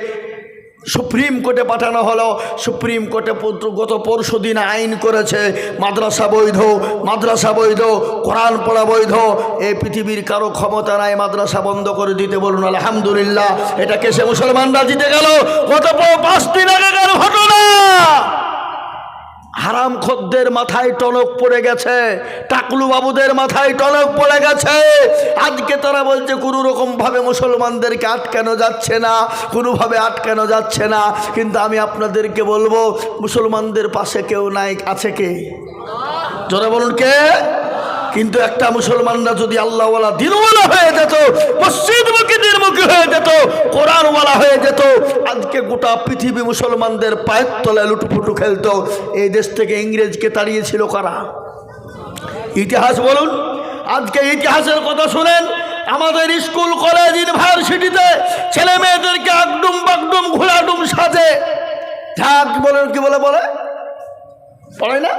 সুপ্রিম কোর্টে পাঠানো হলো। সুপ্রিম কোর্টে গত পরশু দিন আইন করেছে মাদ্রাসা বৈধ, কোরআন পড়া বৈধ। এই পৃথিবীর কারো ক্ষমতা নাই মাদ্রাসা বন্ধ করে দিতে। বলুন আলহামদুলিল্লাহ। এটা কেসে মুসলমানরা জিতে গেল। গত 5 দিন আগেকার ঘটনা। হারাম খদ্দের মাথায় টনক পড়ে গেছে, টাকলু বাবুদের মাথায় টনক পড়ে গেছে। আজকে তারা বলছে কোনো রকম ভাবে মুসলমানদেরকে আটকানো যাচ্ছে না, কোনোভাবে আটকানো যাচ্ছে না। কিন্তু আমি আপনাদেরকে বলবো, মুসলমানদের পাশে কেউ নাই, আছে কে? জোরে বলুন, কে? কিন্তু একটা মুসলমানরা যদি আল্লাহওয়ালা দিনওয়ালা হয়ে যেত, মসজিদমুখী দিনমুখী হয়ে যেত, কোরআনওয়ালা হয়ে যেত, আজকে গোটা পৃথিবী মুসলমানদের পায়ের তলায় লুটুপুটু খেলতো। এই দেশ থেকে ইংরেজকে তাড়িয়েছিল কারা? ইতিহাস বলুন। আজকে ইতিহাসের কথা শুনেন। আমাদের স্কুল, কলেজ, ইউনিভার্সিটিতে ছেলে মেয়েদেরকে আগডুম বাগডুম ঘোড়াডুম সাজে, কি বলে পড়ে না?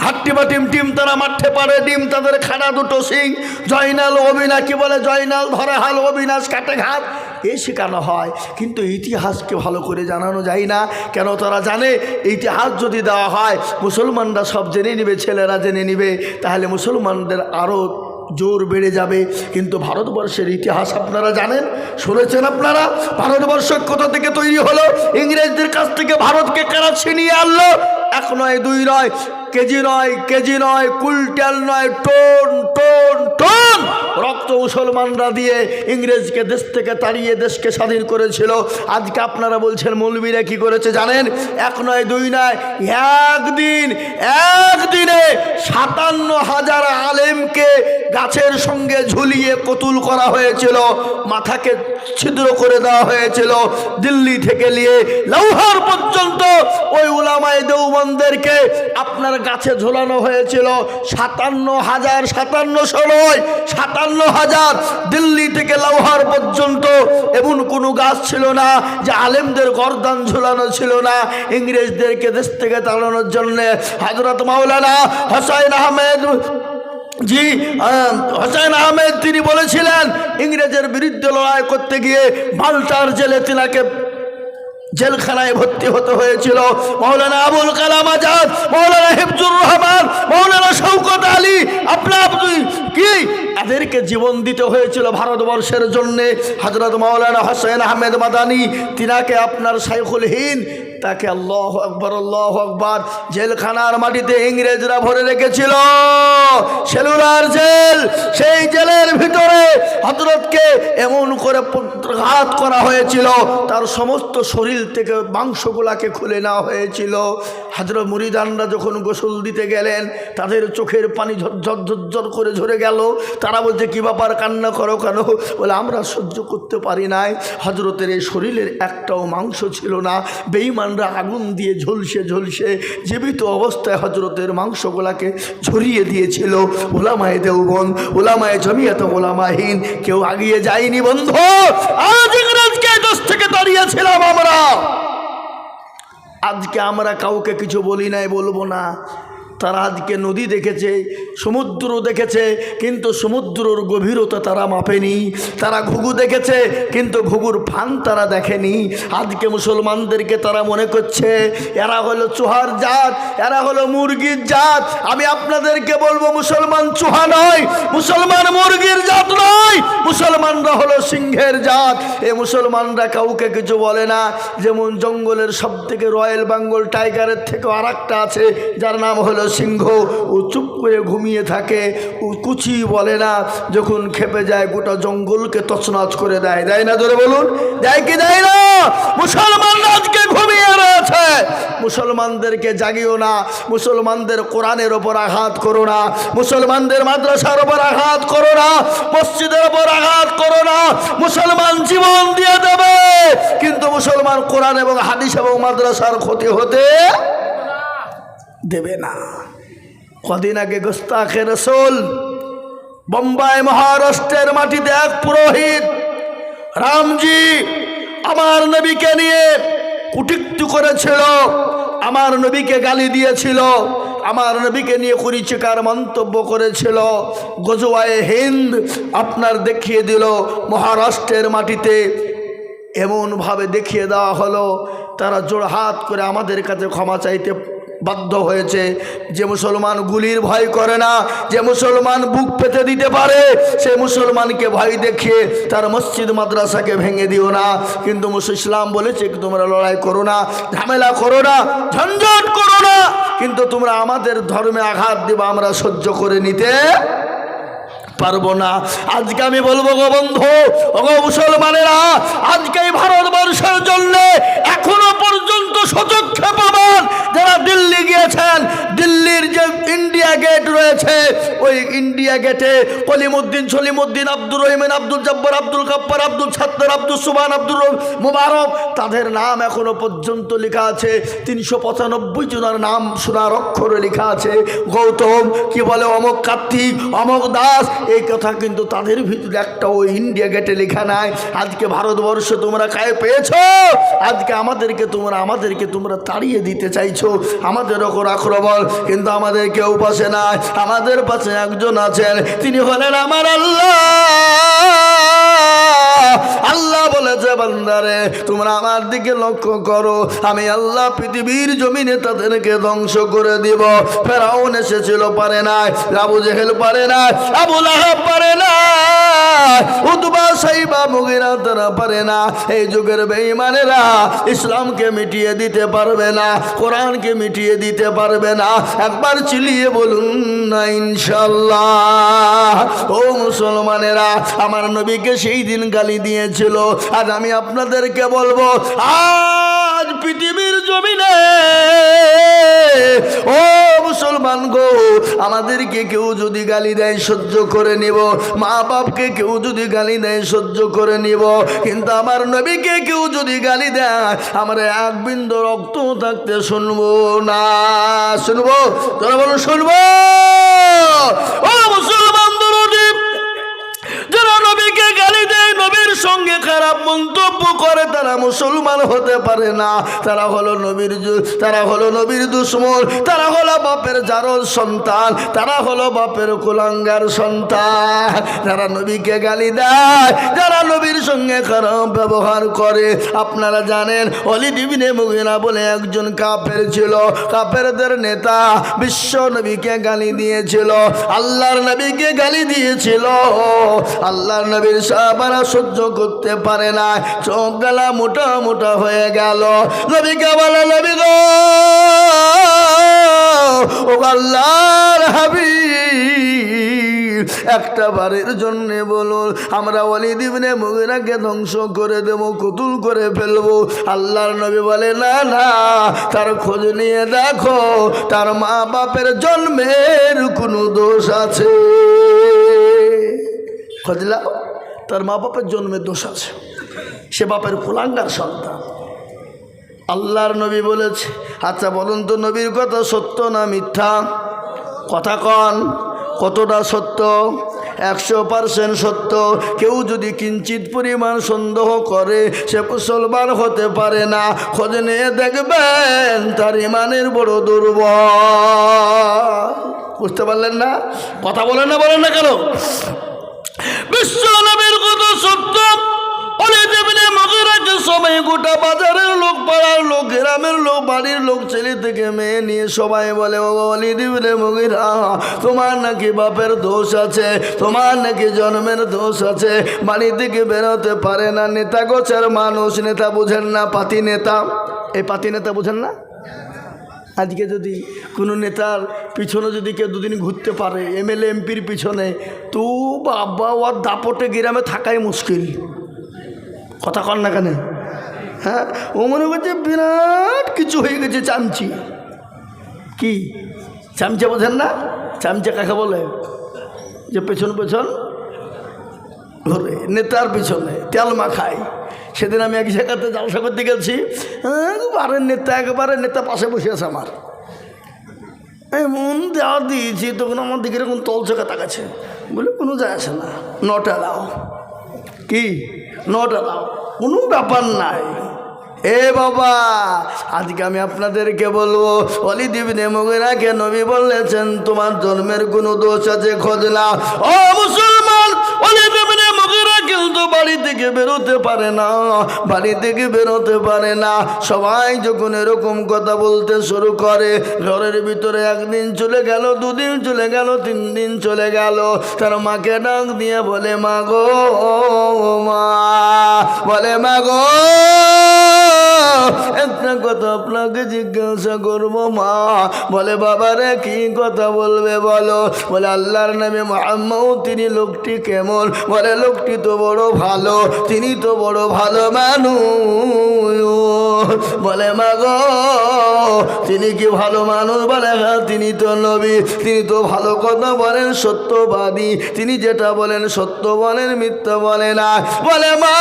হাট্টিবা টিম তারা মাঠে পারে ডিম, তাদের খাড়া দুটো সিং, জয়নাল অবিনাশ, কি বলে, জয়নাল ধরে হাল, অবিনাশ কাটে ঘাট, এই শেখানো হয়। কিন্তু ইতিহাসকে ভালো করে জানানো যায় না। কেন? তারা জানে ইতিহাস যদি দেওয়া হয় মুসলমানরা সব জেনে নিবে, ছেলেরা জেনে নিবে, তাহলে মুসলমানদের আরও জোর বেড়ে যাবে। কিন্তু ভারতবর্ষের ইতিহাস আপনারা জানেন, শুনেছেন আপনারা। ভারতবর্ষ কোথা থেকে তৈরি হলো? ইংরেজদের কাছ থেকে ভারতকে কারা ছিনিয়ে আনলো? 1 নয় 2 নয়, কেজি নয়, কুইন্টাল নয়, টন রক্ত মুসলমানরা দিয়ে ইংরেজকে দেশ থেকে তাড়িয়ে দেশকে স্বাধীন করেছিল। আজকে আপনারা বলছেন মৌলবীরা কি করেছে জানেন? 1 নয় 2 নয়, একদিনে 57,000 আলেমকে গাছের সঙ্গে ঝুলিয়ে কতুল করা হয়েছিল, মাথাকে ছিদ্র করে দেওয়া হয়েছিল। দিল্লি থেকে নিয়ে লাহোর পর্যন্ত ওই উলামায়ে দেওবন্দেরকে আপনার গাছে ঝোলানো হয়েছিল। 57,000 দিল্লি থেকে লাহোর পর্যন্ত এমন কোনো গাছ ছিল না যে আলেমদের গর্দান ঝোলানো ছিল না। ইংরেজদেরকে দেশ থেকে তাড়ানোর জন্য হযরত মাওলানা হোসেন আহমেদ তিনি বলেছিলেন, ইংরেজের বিরুদ্ধে লড়াই করতে গিয়ে মাল্টার জেলে তিনাকে জেলখানায় ভর্তি হতে হয়েছিল। মাওলানা আবুল কালাম আজাদ, মাওলানা হিফজুর রহমান, মাওলানা শওকত আলী, কি যাদেরকে জীবন দিতে হয়েছিল ভারতবর্ষের জন্যে, হযরত মাওলানা হোসেন আহমেদ মাদানী, তিনাকে আপনার শাইখুল হিন্দ, তাকে আল্লাহু আকবার জেলখানার মাটিতে ইংরেজরা ভরে রেখেছিল, সেলুলার জেল। সেই জেলের ভিতরে হযরতকে এমন করে ঘাত করা হয়েছিল, তার সমস্ত শরীর থেকে মাংসগুলাকে খুলে নেওয়া হয়েছিল। হযরত মুরিদানরা যখন গোসল দিতে গেলেন, তাদের চোখের পানি ঝরঝর ঝরঝর করে ঝরে গেল। তারা বলছে, কি ব্যাপার, কান্না করো কেন? বলে, আমরা সহ্য করতে পারি নাই, হযরতের এই শরীরের একটাও মাংস ছিল না, বেঈমানরা আগুন দিয়ে ঝলসে ঝলসে জীবিত অবস্থায় হযরতের মাংসগুলাকে ঝরিয়ে দিয়েছিল। ওলামায়ে দেওবন্দ, ওলামায়ে জমিয়ত ওলামাহীন কেউ আগিয়ে যায়নি বন্ধু। আজ ইংরেজকে দেশ থেকে দাঁড়িয়েছিলাম আমরা, আজকে আমরা কাউকে কিছু বলি নাই, বলবো না। তারা আজকে নদী দেখেছে, সমুদ্র দেখেছে, কিন্তু সমুদ্রর গভীরতা তারা মাপেনি। তারা ঘুঘু দেখেছে, কিন্তু ঘুঘুর ফান তারা দেখেনি। আজকে মুসলমানদেরকে তারা মনে করছে এরা হলো চুহার জাত, এরা হলো মুরগির জাত। আমি আপনাদেরকে বলবো, মুসলমান চুহা নয়, মুসলমান মুরগির জাত নয়, মুসলমানরা হলো সিংহের জাত। এই মুসলমানরা কাউকে কিছু বলে না। যেমন জঙ্গলের সব থেকে রয়্যাল বেঙ্গল টাইগারের থেকে আর একটা আছে, যার নাম হলো সিংহ। ও চুপ করে ঘুমিয়ে থাকে, ও কুচি বলে না, যখন খেপে যায় গোটা জঙ্গলকে তছনছ করে দেয়। দেয় না? জোরে বলুন, দেয় কি দেয় না? মুসলমানরা আজকে ঘুমিয়ে রয়েছে, মুসলমানদেরকে জাগিও না। মুসলমানদের কোরআনের ওপর আঘাত করো না, মুসলমানদের মাদ্রাসার ওপর আঘাত করো না, মসজিদের ওপর আঘাত করো না। মুসলমান জীবন দিয়ে দেবে, কিন্তু মুসলমান কোরআন এবং হাদিস এবং মাদ্রাসার ক্ষতি হতে দেবে না। কদিন আগে গোস্তাখে রসুল বোম্বাই মহারাষ্ট্রের মাটিতে এক পুরোহিত রামজি আমার নবীকে নিয়ে কটূক্তি করেছিল, আমার নবীকে গালি দিয়েছিল, আমার নবীকে নিয়ে কুরুচিকার মন্তব্য করেছিল। গজওয়ায়ে হিন্দ আপনার দেখিয়ে দিল, মহারাষ্ট্রের মাটিতে এমনভাবে দেখিয়ে দেওয়া হলো, তারা জোড়হাত করে আমাদের কাছে ক্ষমা চাইতে বাধ্য হয়েছে। যে মুসলমান গুলির ভয় করে না, যে মুসলমান বুক পেতে দিতে পারে, সে মুসলমানকে ভয় দেখিয়ে তার মসজিদ মাদ্রাসাকে ভেঙে দিও না। কিন্তু ইসলাম বলেছে তোমরা লড়াই করো না, ঝামেলা করো না, ঝঞ্ঝট করো না, কিন্তু তোমরা আমাদের ধর্মে আঘাত দিবা, আমরা সহ্য করে নিতে পারবো না। আজকে আমি বলবো গো বন্ধু, ওগো মুসলমানেরা, আজকে এই ভারতবর্ষের জন্য এখনো পর্যন্ত সচক্ষে পাবেন যারা দিল্লি গিয়েছেন, দিল্লির যে ইন্ডিয়া গেট রয়েছে, ওই ইন্ডিয়া গেটে কলিমুদ্দিন, সলিমুদ্দিন, আব্দুর রহিমান, আব্দুল জব্বার, আব্দুল গাফফার, আব্দুল সাত্তার, আব্দুল সুবহান, আব্দুল মুবারক, তাদের নাম এখনো পর্যন্ত লেখা আছে। 395 জনের নাম সোনার অক্ষরে লেখা আছে। গৌতম কি বলে, অমক কার্তিক, অমক দাস, এই কথা কিন্তু তাদের ভিতরে একটা ওই ইন্ডিয়া গেটে লেখা নাই। আজকে ভারতবর্ষ তোমরা কায়ে পেয়েছো, আজকে আমাদেরকে তোমরা তাড়িয়ে দিতে চাইছো, আমাদের ওপর আক্রমণ, কিন্তু আমাদের কেউ পাশে নাই। আমাদের পাশে একজন আছেন, তিনি হলেন আমার আল্লাহ। আল্লাহ বলেছে, বান্দারে তোমরা আমার দিকে লক্ষ্য করো, আমি আল্লাহ পৃথিবীর জমিনে তাদেরকে ধ্বংস করে দিব। ফেরাউন এসেছিল, পারে না। আবু জেহেল পারে না, আবু লাহাব পারে না, উতবা সাইবা মুগিরা তারা পারে না। এই যুগের বেঈমানেরা ইসলামকে মিটিয়ে দিতে পারবে না, কোরআনকে মিটিয়ে দিতে পারবে না। একবার চিল্লিয়ে বলুন না ইনশাআল্লাহ। ও মুসলমানেরা, আমার নবীকে সেই দিন গালি দিয়েছিল, আজ আমি আপনাদেরকে বলবো, আজ পৃথিবীর জমিনে ও মুসলমান গো, আমাদেরকে কেউ যদি গালি দেয় সহ্য করে নিব, মা বাপকে কেউ যদি গালি দেয় সহ্য করে নিব, কিন্তু আমার নবীকে কেউ যদি গালি দেয় আমরা এক বিন্দু রক্ত থাকতে শুনবো না। শুনবো? তোরা বলো শুনবো? ও মুসলমান দরদি, যারা নবীকে গালি দেয়, নবীর সঙ্গে খারাপ মন্তব্য করে তারা মুসলমান হতে পারে না। তারা হলো নবীর দুশমন, তারা হলো বাপের জারজ সন্তান, তারা হলো বাপের কুলাঙ্গার সন্তান। যারা নবীকে গালি দেয়, যারা নবীর সঙ্গে খারাপ ব্যবহার করে। আপনারা জানেন ওয়ালিদ ইবনে মুগিরা বলে একজন কাফের ছিল, কাফেরদের নেতা, বিশ্ব নবীকে গালি দিয়েছিল, আল্লাহর নবীকে গালি দিয়েছিল। আল্লাহর নবীর সাহাবারা সহ্য করতে পারে না, চোখ গলা মোটা মোটা হয়ে গেল। নবীকে বলে, নবী গো, ও আল্লাহর হাবিব, একটা বারের জন্য বলুন, আমরা ওয়ালিদ ইবনে মুগিরাকে ধ্বংস করে দেব, কতল করে ফেলবো। আল্লাহর নবী বলে, না না, তার খোঁজ নিয়ে দেখো তার মা বাপের জন্মের কোনো দোষ আছে। খোঁজ লাও, তার মা বাপের জন্মের দোষ আছে, সে বাপের কুলাঙ্গার সন্তান। আল্লাহর নবী বলেছে। আচ্ছা বলুন তো, নবীর কথা সত্য না মিথ্যা? কথা কন, কতটা সত্য? 100% সত্য। কেউ যদি কিঞ্চিত পরিমাণ সন্দেহ করে, সে মুসলমান হতে পারে না। খোঁজ নিয়ে দেখবেন তার ইমানের বড় দুর্বল। বুঝতে পারলেন না? কথা বলেন না কেন? বিশ্ব নবীর কথা সত্য। ওয়ালিদ ইবনে মুগিরাকে সবাই, গোটা বাজারের লোক, পাড়ার লোক, গ্রামের লোক, বাড়ির লোক, ছেলে থেকে মেয়ে নিয়ে সবাই বলে, ও ওয়ালিদ ইবনে মুগিরা, তোমার নাকি বাপের দোষ আছে, তোমার নাকি জন্মের দোষ আছে, বাড়ি থেকে বেরোতে পারে না, নেতা গোছের মানুষ, নেতা বুঝেন না, পাতি নেতা। এই পাতি নেতা বুঝেন না? আজকে যদি কোনো নেতার পিছনে যদি কেউ দুদিন ঘুরতে পারে, এমএলএ এমপির পিছনে, তো বাবা ওর দাপটে গ্রামে থাকাই মুশকিল। কথা কন না কেন? হ্যাঁ, ও মনে করছে বিরাট কিছু হয়ে গেছে, চামচি। কি চামচা বোঝেন না? চামচা কাকে বলে? যে পেছন ঘরে নেতার পিছনে তেল মাখায়। সেদিন আমি এক জায়গাতে জালসা করতে গেছি, একবারে নেতা পাশে বসে আছে আমার, এমন দেওয়া দিয়েছি, তখন আমার দিকে এরকম তল চোখে তাকাচ্ছে, বলে কোনো যায় আসে না, নট অ্যালাউ। কি নট অ্যালাউ? কোনো ব্যাপার নাই। এ বাবা, আজকে আমি আপনাদেরকে বলবো, ওয়ালিদ ইবনে মুগিরাকে নবী বলেছেন, তোমার জন্মের কোনো দোষ আছে, খোঁজ নাও। ও মুসলমান, ওয়ালিদ ইবনে মুগিরা কিন্তু বাড়ি থেকে বেরোতে পারে না, বাড়ি থেকে বেরোতে পারে না। সবাই যখন এরকম কথা বলতে শুরু করে, ঘরের ভিতরে একদিন চলে গেল, দুদিন চলে গেল, 3 দিন চলে গেল। তার মাকে ডাক দিয়ে বলে, মা গো, মা, বলে মা গো, একটা কথা আপনাকে জিজ্ঞাসা করবো মা। বলে, বাবা রে, কি কথা বলবে বলো। বলে, আল্লাহর নামে মুহাম্মদ, তিনি লোকটি কেমন? বলে, লোকটি তো বড় ভালো, তিনি তো বড় ভালো মানুষ। বলে, মা গো, তিনি কি ভালো মানুষ? বলে, হ্যাঁ, তিনি তো নবী, তিনি তো ভালো কথা বলেন, সত্যবাদী, তিনি যেটা বলেন সত্য বলেন, মিথ্যা বলে না। বলে, মা,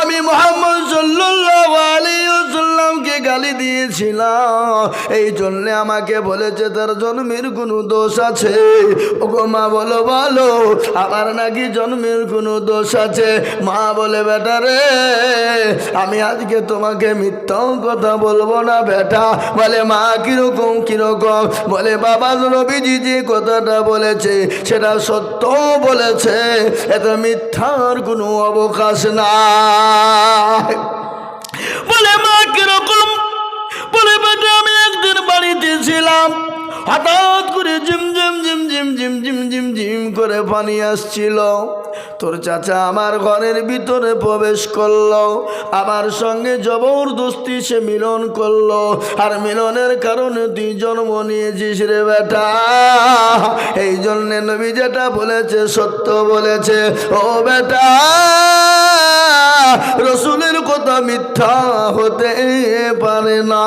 আমি মুহাম্মদ সাল্লাল্লাহু আলাইহি ওয়াসাল্লামকে গালি দিয়েছিলাম, এই জন্য আমাকে বলেছে তার জন্মের কোনো দোষ আছে। ওগো মা, বলো আমার নাকি জন্মের কোনো দোষ আছে? মা বলে, বেটা রে, আমি আজকে তোমাকে মিথ্যা কথা বলবো না বেটা। বলে, মা, কিরকম? বলে, বাবা, নবীজি যে কথাটা বলেছে সেটা সত্য বলেছে, এত মিথ্যার কোনো অবকাশ না। বলে, মা, কিরকম? বলে, বেটা, আমি একদিন বাড়িতে ছিলাম, হঠাৎ করে ঝিম করে পানি আসছিল। তোর চাচা আমার ঘরের ভিতরে প্রবেশ করলো, আমার সঙ্গে জবরদস্তি সে মিলন করলো, আর মিলনের কারণে তুই জন্ম নিয়েছিস রে বেটা। এই জন্যে নবী যেটা বলেছে সত্য বলেছে। ও বেটা, রসুলের কথা মিথ্যা মিথ্যা হতে পারে না।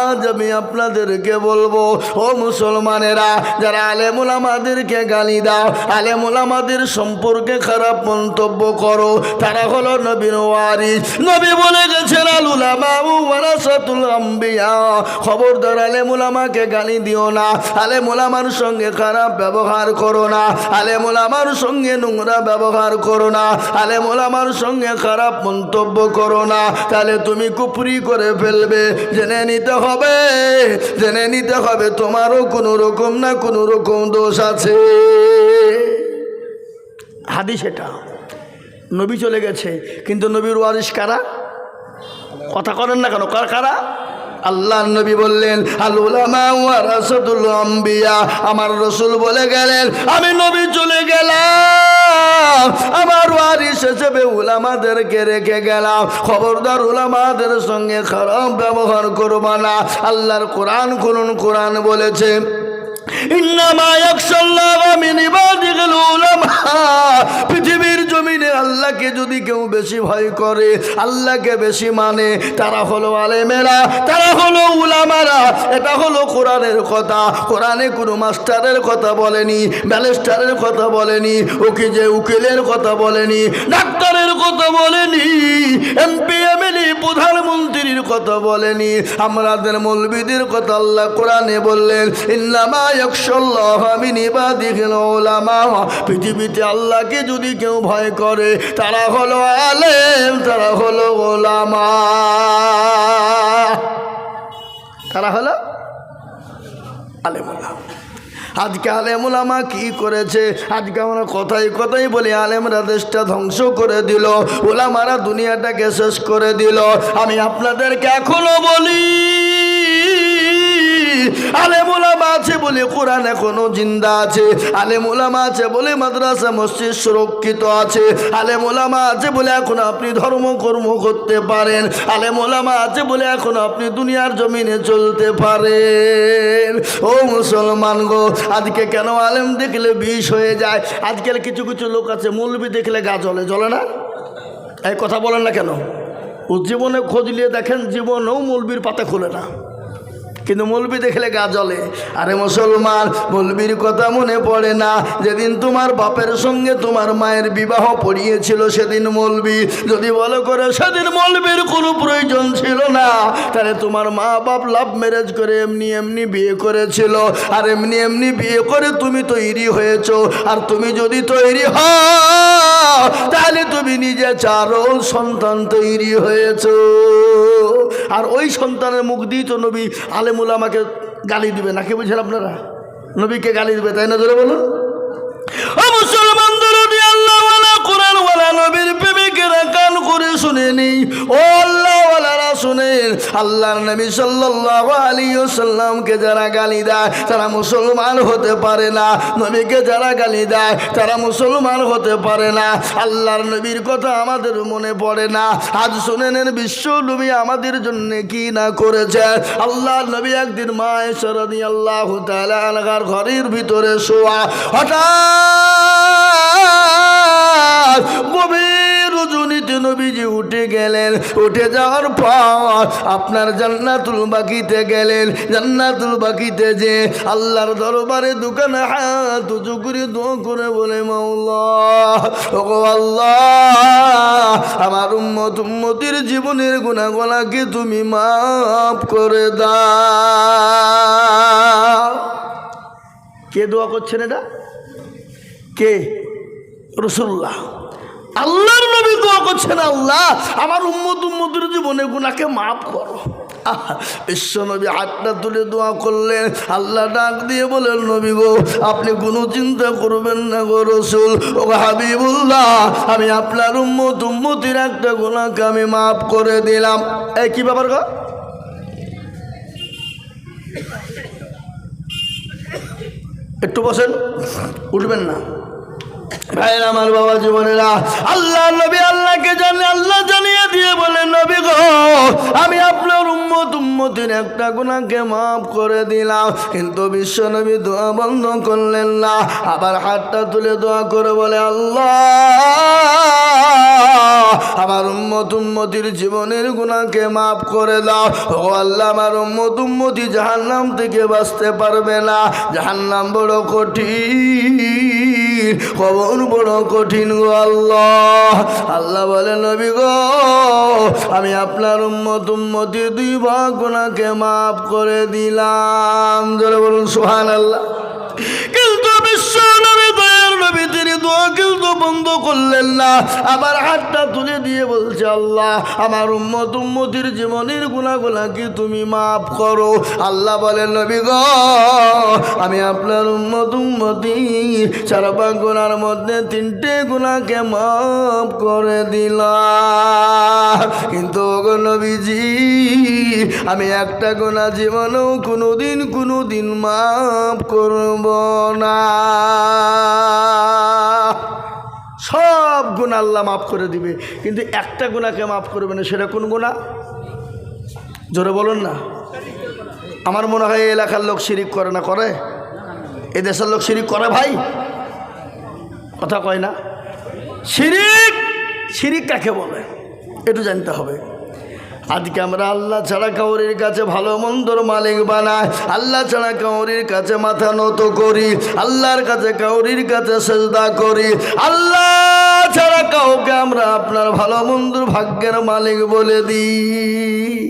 আজ আমি আপনাদেরকে বলবো, ও মুসলমানেরা, যারা আলেম ওলামাদেরকে গালি দাও, আলেম ওলামাদের সম্পর্কে খারাপ মন্তব্য করো, তারা হলো নবীর ওয়ারিস। নবী বলে গেছেন, আল উলামা ওয়ারাসাতুল আম্বিয়া। খবরদার আলেম ওলামাকে গালি দিও না, আলেম ওলামার সঙ্গে খারাপ ব্যবহার করো না, আলেম ওলামার সঙ্গে নোংরা ব্যবহার করো না, আলেম ওলামার সঙ্গে খারাপ মন্তব্য করো না, তাহলে তুমি কুফরি করে ফেলবে। জেনে নিতে হবে, জেনে নিতে হবে তোমারও কোনো রকম না কোনো রকম দোষ আছে। হাদিস এটা। নবী চলে গেছে, কিন্তু নবীর ওয়ারিস কারা? কথা করেন না কেন? কারা? আল্লাহ নবী বললেন, আল উলামা ওয়ারাসাতুল আম্বিয়া। আমার রাসূল বলে গেলেন, আমি নবী চলে গেলাম, আমার ওয়ারিস হিসেবে উলামাদেরকে রেখে গেলাম। খবরদার উলামাদের সঙ্গে খারাপ ব্যবহার করবা না। আল্লাহর কোরআন খুলুন, কোরআন বলেছে, ইন্নামা ইয়াখশাল্লাহা মিন ইবাদিহিল উলামা। পৃথিবীর জমিনে আল্লাহকে যদি কেউ বেশি ভয় করে, আল্লাহকে বেশি মানে, তারা হলো আলেমেরা, তারা হলো উলামারা। এটা হলো কোরআনের কথা। কোরআনে কোনো মাস্টারের কথা বলেনি, ব্যারিস্টারের কথা বলেনি, উকিলের কথা বলেনি, ডাক্তারের কথা বলেনি, এমপি এমএলএ প্রধানমন্ত্রীর কথা বলেনি, আমাদের মৌলবীদের কথা আল্লাহ কোরআনে বললেন, ইন্নামা ইয়াখশাল্লাহা মিন ইবাদিহিল উলামা। পৃথিবীতে আল্লাহকে যদি কেউ ভয় করে, তারা হলো আলেম, তারা হলো উলামা, তারা হলো আলেম উলামা। আজকে আলেম উলামা কি করেছে? আজকে আমরা কথাই কথাই বলি আলেমরা দেশটা ধ্বংস করে দিল, উলামারা দুনিয়াটাকে শেষ করে দিল। আমি আপনাদেরকে এখনো বলি, আলেম ওলামা আছে বলে কোরআন এখনো জিন্দা আছে, আলেম ওলামা আছে বলে মাদ্রাসা মসজিদ সুরক্ষিত আছে, আলেম ওলামা আছে বলে এখন আপনি ধর্মকর্ম করতে পারেন, আলেম ওলামা আছে বলে এখন আপনি দুনিয়ার জমিনে চলতে পারেন। ও মুসলমান গো, আজকে কেন আলেম দেখলে বিষ হয়ে যায়? আজকাল কিছু কিছু লোক আছে, মৌলবি দেখলে গা জ্বলে, জ্বলে না? এই কথা বলেন না কেন? ও জীবনে খোঁজ নিয়ে দেখেন, জীবনেও মৌলবির পাতা খোলে না, কিন্তু মৌলবি দেখলে গা জ্বলে। আরে মুসলমান, মৌলবির কথা মনে পড়ে না? যেদিন তোমার বাপের সঙ্গে তোমার মায়ের বিবাহ পড়িয়েছিল, সেদিন মৌলবি। যদি বলো করে সেদিন মৌলবির কোনো প্রয়োজন ছিল না, তাহলে তোমার মা বাপ লাভ ম্যারেজ করে এমনি এমনি বিয়ে করেছিল, আর এমনি এমনি বিয়ে করে তুমি তৈরি হয়েছো। আর তুমি যদি তৈরি হও, তাহলে তুমি নিজে চারও সন্তান তৈরি হয়েছো, আর ওই সন্তানের মুখ দিয়ে তো নবী আলেম উলামাকে গালি দিবে নাকি? বুঝলেন আপনারা? নবীকে গালি দিবে, তাই না? জোরে বলুন। ও মুসলমান, দরদি আল্লাহ ওয়ালা কোরআন ওয়ালা নবীর প্রেমিকেরা কান করে শুনে নেই। ও আল্লাহ ওয়ালারা শুনেন, আল্লাহর নবী সাল্লাল্লাহু আলাইহি ওয়াসাল্লামকে যারা গালি দেয় তারা মুসলমান হতে পারে না, নবীকে যারা গালি দেয় তারা মুসলমান হতে পারে না। আল্লাহর নবীর কথা আমাদের মনে পড়ে না। আজ শুনেন, বিশ্ব নবী আমাদের জন্য কি না করেছে। আল্লাহর নবী একদিন মা আয়েশা রাদিয়াল্লাহু তাআলা আনহার ঘরের ভিতরে শোয়া, হঠাৎ গভীর রজনীতে নবীজি উঠে গেলেন। উঠে যাওয়ার পর আপনার জান্নাতুল বাকিতে গেলেন। জান্নাতুল বাকিতে যে আল্লাহর দরবারে দোকানে হাত উঁচু করে দোয়া করে বলে, মাওলা, ওগো আল্লাহ, আমার উম্মতির জীবনের গুনাহগুলোকে তুমি মাফ করে দাও। কে দোয়া করছেন এটা? কে? রাসূলুল্লাহ। আল্লাহর নবী দোয়া করছেন, আল্লাহ আমার উম্মতের জীবনে গুনাহকে মাফ করো। বিশ্ব নবী হাতটা তুলে দোয়া করলেন। আল্লাহ ডাক দিয়ে বলেন, নবী গো, আপনি কোনো চিন্তা করবেন না গো রাসূল, ও হাবিবুল্লাহ, আমি আপনার উম্মতির একটা গুনাহকে আমি মাফ করে দিলাম। এই কি ব্যাপার গো? একটু বসেন, উঠবেন না ভাইরা আমার, বাবা জীবনেরা। আল্লাহ নবী আল্লাহকে জানে, আল্লাহ জানিয়ে দিয়ে বলেন, নবী গো, আমি আপনার উম্মত উম্মতির একটা গুনাহকে মাফ করে দিলাম। কিন্তু বিশ্বনবী দোয়া বন্ধ করলেন না, আবার হাতটা তুলে দোয়া করে বলে, আল্লাহ আমার উম্মতির জীবনের গুনাহকে মাফ করে দাও। ও আল্লাহ, আমার উম্মতি জাহান্নাম থেকে বাঁচতে পারবে না, জাহান্নাম বড় কঠিন, কবর বড় কঠিন গো আল্লাহ। আল্লাহ বলে, নবী গো, আমি আপনার উম্মতির 2 ভাগ গুনাহকে মাফ করে দিলাম। জোরে বলুন সুবহানাল্লাহ। কিন্তু বিশ্ব নবী দয়ার নবী তিনি দোয়া কিন্তু বন্ধ করলেন না, আবার হাতটা তুলে দিয়ে বলছে, আল্লাহ আমার উম্মতির জীবনের গুনাহগুলা কি তুমি মাফ করো। আল্লাহ বলেন, নবী গো, আমি আপনার উম্মতি 4 ভাগ গুনার মধ্যে 3টে গুনাহকে মাফ করে দিলাম। কিন্তু ওগো নবীজি, আমি একটা গুনাহ জীবনেও কোনোদিন মাফ করব না। সব গুনাহ আল্লাহ মাফ করে দিবে, কিন্তু একটা গুনাহকে মাফ করবে না। সেটা কোন গুনাহ? জোরে বলুন না। আমার মনে হয় এই এলাকার লোক শিরিক করে না? করে? এই দেশের লোক শিরিক করে? ভাই কথা কয় না। শিরিক কাকে বলে একটু জানতে হবে। আজকে আমরা আল্লাহ ছাড়া কাউরির কাছে ভালো মন্দর মালিক বানাই, আল্লাহ ছাড়া কাউরির কাছে মাথা নত করি, আল্লাহর কাছে কাউরির কাছে সেজদা করি, আল্লাহ ছাড়া কাউকে আমরা আপনার ভালো মন্দর ভাগ্যের মালিক বলে দিই।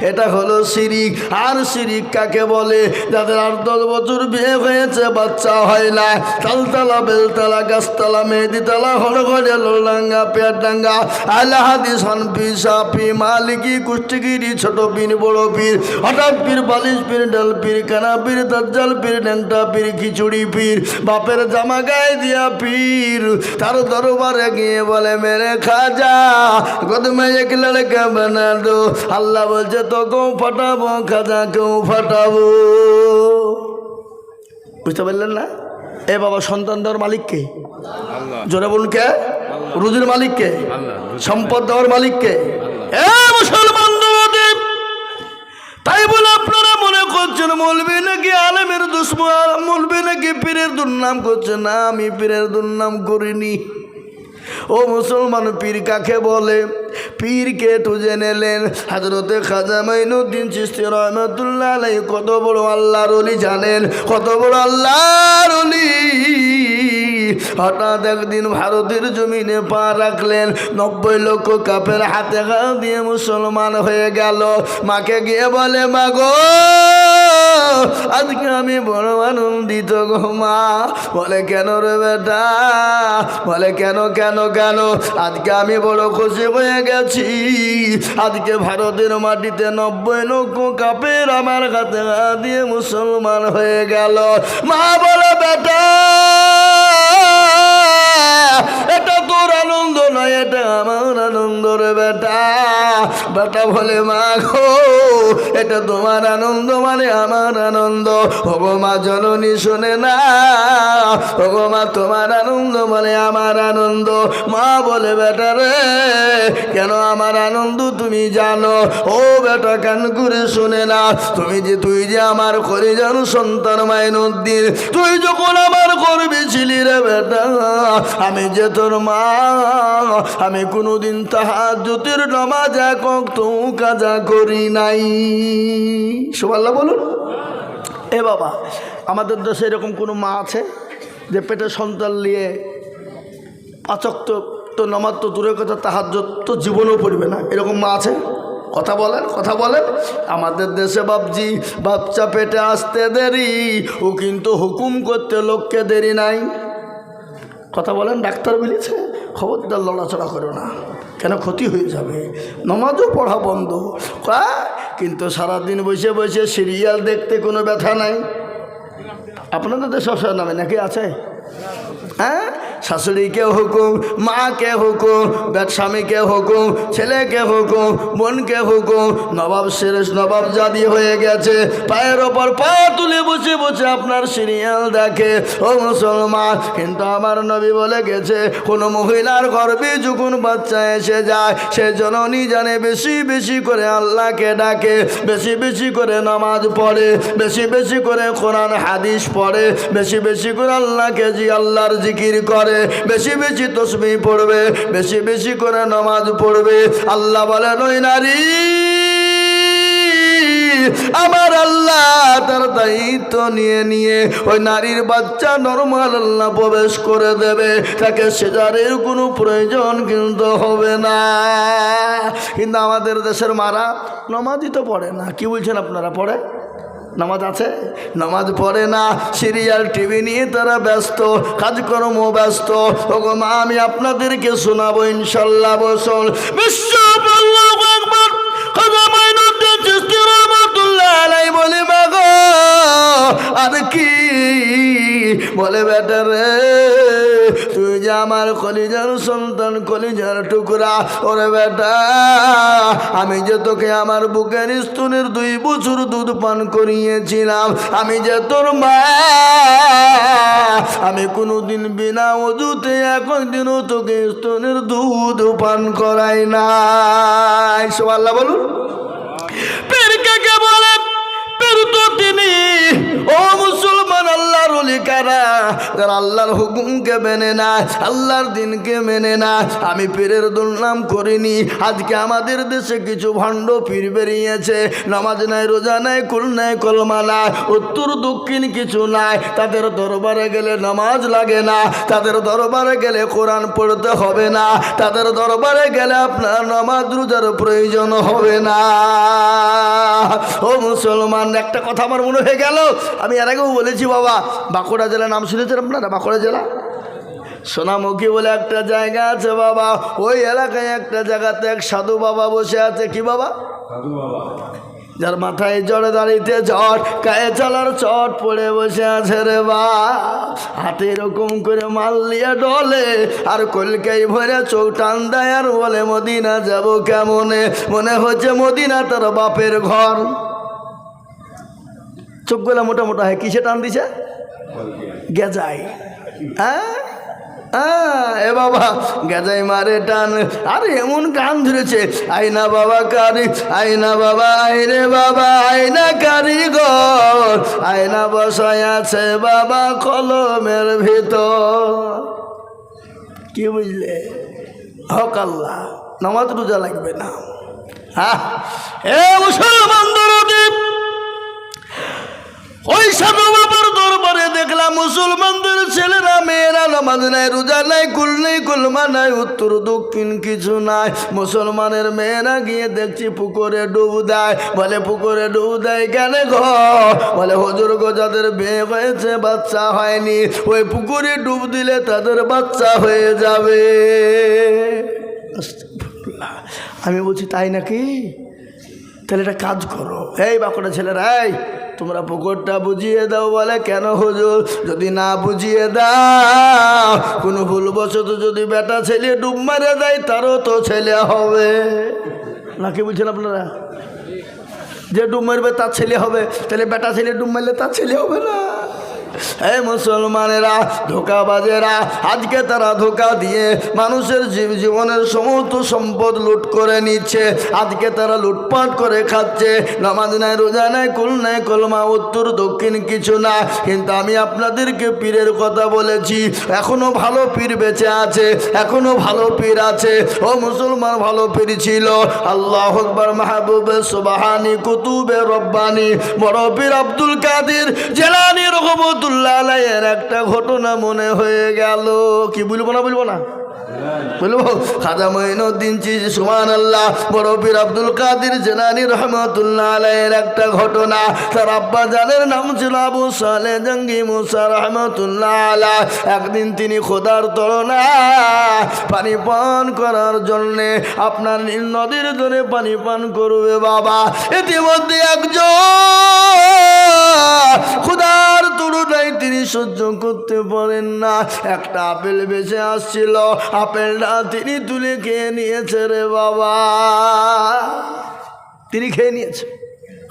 এটা হলো শিরিক। আর শিরিক কাকে বলে? যাদের 8-10 বছর বিয়ে হয়েছে, বাচ্চা হয় না, তালতলা বেলতলা গাছতলা মেহেদিতলা হরঘরে লোলডাঙ্গা পেয়ারডাঙ্গা আলা হাদিস হানফি শাফি মালিকি কুষ্টিগিরি ছোট পীর বড় পীর হঠাৎ পীর বালিশ পীর ডাল পীর কানা পীর দাজ্জাল পীর ন্যাংটা পীর খিচুড়ি পীর বাপের জামা গায়ে দিয়া পীর তার দরবারে গিয়ে বলে, মেরে খাজা কদমে এক লড়কা বানা দো। আল্লাহ বলছে, তো কেউ ফাটাবো খাজা, কেউ ফাটাবো। বুঝতে পারলেন না? এ বাবা, সন্তান দেওয়ার মালিক কে? জোরে বলুন কে? রুজির মালিক কে? সম্পদ দেওয়ার মালিক কে? এ মুসলমান দেব। তাই বলে আপনারা মনে করছেন মৌলবি নাকি আলেমের দুশ্মন, মৌলবি নাকি পীরের দুর্নাম করছে। না, আমি পীরের দুর্নাম করিনি। ও মুসলমান, পীর কাকে বলে? পীরকে একটু জেনে নেন। হযরতে খাজা মাইনুদ্দিন চিশতি রহমাতুল্লাহ আলাইহি কত বড় আল্লাহর ওলি জানেন? কত বড় আল্লাহর ওলি। হঠাৎ একদিন ভারতের জমিনে পা রাখলেন, 90 লক্ষ কাফের হাতে হাত দিয়ে মুসলমান হয়ে গেল। মাকে গিয়ে বলে, মা গো, আজকে আমি বড় আনন্দিত গো মা। বলে, কেন রে বেটা? বলে, কেন কেন কেন? আজকে আমি বড় খুশি হয়ে গেছি। আজকে ভারতের মাটিতে 90 লক্ষ কাফের আমার হাতে হাত দিয়ে মুসলমান হয়ে গেল। মা বলে, বেটা এটা তোর আনন্দ নয়, এটা আমার আনন্দ রে বেটা। বেটা বলে, মা গো, এটা তোমার আনন্দ মানে আমার আনন্দ। ওগো মা জননী শোনে না, ওগো মা তোমার আনন্দ মানে আমার আনন্দ। মা বলে, বেটা রে, কেন আমার আনন্দ তুমি জানো? ও বেটা, কান করে শোনে না। তুই যে আমার কলিজার সন্তান মাইনুদ্দিন, তুই যখন আমার গর্বে ছিলি রে বেটা, আমি যে তোর মা, আমি কোনোদিন তাহাজ্জুদের নামাজ এক ওয়াক্ত কাজা করি নাই। সুবহানাল্লাহ বলুন। এ বাবা, আমাদের দেশে এরকম কোনো মা আছে যে পেটে সন্তান নিয়ে 5 ওয়াক্ত তো নামাজ তো দূরের কথা, তাহাজ্জুদ তো জীবনেও পড়বে না? এরকম মা আছে? কথা বলেন, কথা বলেন। আমাদের দেশে বাপজি, বাচ্চা পেটে আসতে দেরি, ও কিন্তু হুকুম করতে লোককে দেরি নাই। কথা বলেন। ডাক্তার বলেছে, খবরদার লড়াচড়া করো না, কেন ক্ষতি হয়ে যাবে। নামাজও পড়া বন্ধ। কিন্তু সারাদিন বসে বসে সিরিয়াল দেখতে কোনো ব্যথা নাই। আপনাদের দেশে সব নামে নাকি আছে? হ্যাঁ, শাশুড়িকে হুকুম, মাকে হুকুম, স্বামীকে হুকুম, ছেলেকে হুকুম, বোনকে হুকুম। নবাব শেরেশ নবাব জাদি হয়ে গেছে, পায়ের ওপর পা তুলে বসে বসে আপনার সিরিয়াল দেখে। ও মুসলমান, কিন্তু আমার নবী বলে গেছে, কোনো মহিলার গর্ভে যখন বাচ্চা এসে যায়, সে জননী জানে বেশি বেশি করে আল্লাহকে ডাকে, বেশি বেশি করে নামাজ পড়ে, বেশি বেশি করে কোরআন হাদিস পড়ে, বেশি বেশি করে আল্লাহর জিকির করে, বেশি বেশি তসবিহ পড়বে, বেশি বেশি করে নামাজ পড়বে। আল্লাহ বলেন, ওই নারী আমার আল্লাহ তার দায়িত্ব নিয়ে নিয়ে ওই নারীর বাচ্চা নরমাল আল্লাহ প্রবেশ করে দেবে, তাকে সেজারের কোনো প্রয়োজন কিন্তু হবে না। কিন্তু আমাদের দেশের মারা নামাজই তো পড়ে না। কি বলছেন আপনারা, পড়ে? নামাজ আছে, নামাজ পড়ে না, সিরিয়াল টিভি নিয়ে তারা ব্যস্ত, কাজকর্ম ব্যস্ত। ওগো মা, আমি আপনাদেরকে শোনাবো ইনশাল্লাহ। বসল বিশ্ব বলে মাগো আর কি বলে, বেটা রে তুই যে আমার কলিজার সন্তান, কলিজার টুকরা, ওরে বেটা আমি যে তোকে আমার বুকের স্তনের 2 বছর দুধ পান করিয়েছিলাম, আমি যে তোর মা, আমি কোনোদিন বিনা ওযুতে একদিনও তোকে স্তনের দুধ পান করাই নাই। সুবহানাল্লাহ বলুন। পীর কাকে বলে? পীর তো তিনি। ও মুসলমান, আল্লাহর ওলি কারা? যারা আল্লাহর হুকুমকে মেনে না, আল্লাহর দিনকে মেনে না। আমি পীরের দুর্নাম করিনি। আজকে আমাদের দেশে কিছু ভণ্ড পীর বেরিয়েছে, নামাজ নাই, রোজা নাই, কুল নাই, কলমা নাই, উত্তর দক্ষিণ কিছু নাই। তাদের দরবারে গেলে নামাজ লাগে না, তাদের দরবারে গেলে কোরআন পড়তে হবে না, তাদের দরবারে গেলে আপনার নামাজ রোজার প্রয়োজন হবে না। ও মুসলমান, একটা কথা আমার মনে হয়ে গেল, আমি এর আগেও বলেছি বাবা, বাঁকুড়া জেলা নাম শুনেছেন আপনারা? বাঁকুড়া জেলা সোনামুখী বলে একটা জায়গা আছে বাবা। ওই এলাকায় একটা জায়গাতে এক সাধু বাবা বসে আছে। কি বাবা? সাধু বাবা, যার মাথায় জড়ে দাঁড়িতে চট, গায়ে চালার চট পড়ে বসে আছে রে বা। হাতে এরকম করে মাল নিয়ে ডলে, আর কলকাই ভরে চোখ টান দেয়, আর বলে মদিনা যাব কেমনে, মনে হচ্ছে মদিনা তার বাপের ঘর। চোখগুলা মোটা মোটা হয়, কিসে টান দিছে? গেজাই। হ্যাঁ এ বাবা, গেজাই মারে টান। আরে এমন গান ধরেছে, আইনা বাবা কারি, আইনা বাবা, আইরে বাবা, আইনা কারিগর, আয়না বসায় আছে বাবা কলমের ভিতর। কি বুঝলে? হক আল্লাহ, নামাজ রোজা লাগবে না। হ্যাঁ, এ মুসলমান দরদীপ, ওই সাধু বাবার দরবারে দেখলাম মুসলমানদের ছেলেরা মেয়েরা নামাজ নাই, রোজা নাই, কুল নেই, কলমা নাই, উত্তর দক্ষিণ কিছু নাই। মুসলমানের মেয়েরা গিয়ে দেখছি পুকুরে ডুব দেয়। বলে পুকুরে ডুব দেয় কেন গো? বলে হুজুর গো, যাদের বিয়ে হয়েছে বাচ্চা হয়নি, ওই পুকুরে ডুব দিলে তাদের বাচ্চা হয়ে যাবে। আমি বলছি তাই নাকি? তাহলে একটা কাজ করো, এই বাঁকুড়া ছেলেরা, এই তোমরা পুকুরটা বুঝিয়ে দাও। বলে কেন হুজুর? যদি না বুঝিয়ে দাও, কোনো ভুলবশত যদি বেটা ছেলে ডুব মারে দেয়, তারও তো ছেলে হবে নাকি? বলছেন আপনারা? যে ডুব মারবে তার ছেলে হবে, তাহলে বেটা ছেলে ডুব মারলে তার ছেলে হবে না? এই মুসলমানেরা, ধোকাবাজেরা, আজকে তারা ধোকা দিয়ে মানুষের জীবনের সমস্ত সম্পদ লুট করে নিচ্ছে। আজকে তারা লুটপাট করে খাচ্ছে। নামাজ নাই, রোজা নাই, কুল নাই, কলমা, উত্তর দক্ষিণ কিছু না। কিন্তু আমি আপনাদেরকে পীরের কথা বলেছি, এখনো ভালো পীর বেঁচে আছে, এখনো ভালো পীর আছে। ও মুসলমান, ভালো পীর ছিল আল্লাহু আকবার, মাহবুবে সুবহানি, কুতুবে রব্বানি, বড় পীর আব্দুল কাদের জিলানী রহমতুল্লাহ আলাইহির একটা ঘটনা মনে হয়ে গেল। কি বলবো না? বলবো না? বলবো। খাজা মঈনুদ্দিন চিশতি সুবহানাল্লাহ, বড় পীর আব্দুল কাদের জিলানী রহমাতুল্লাহ আলাইহির একটা ঘটনা। তার আব্বা জানের নাম ছিল আবু সালেহ জঙ্গি মুসা রহমাতুল্লাহ আলাইহি। একদিন তিনি খোদার তরণায় পানি পান করার জন্যে আপনার নীল নদীর ধরে পানি পান করবে বাবা। ইতিমধ্যে একজন ক্ষুধার তুলনায় তিনি সহ্য করতে পারেন না। একটা আপেল বেঁচে আসছিল, আপেলটা তিনি তুলে খেয়ে নিয়েছে রে বাবা। তিনি খেয়ে নিয়েছে।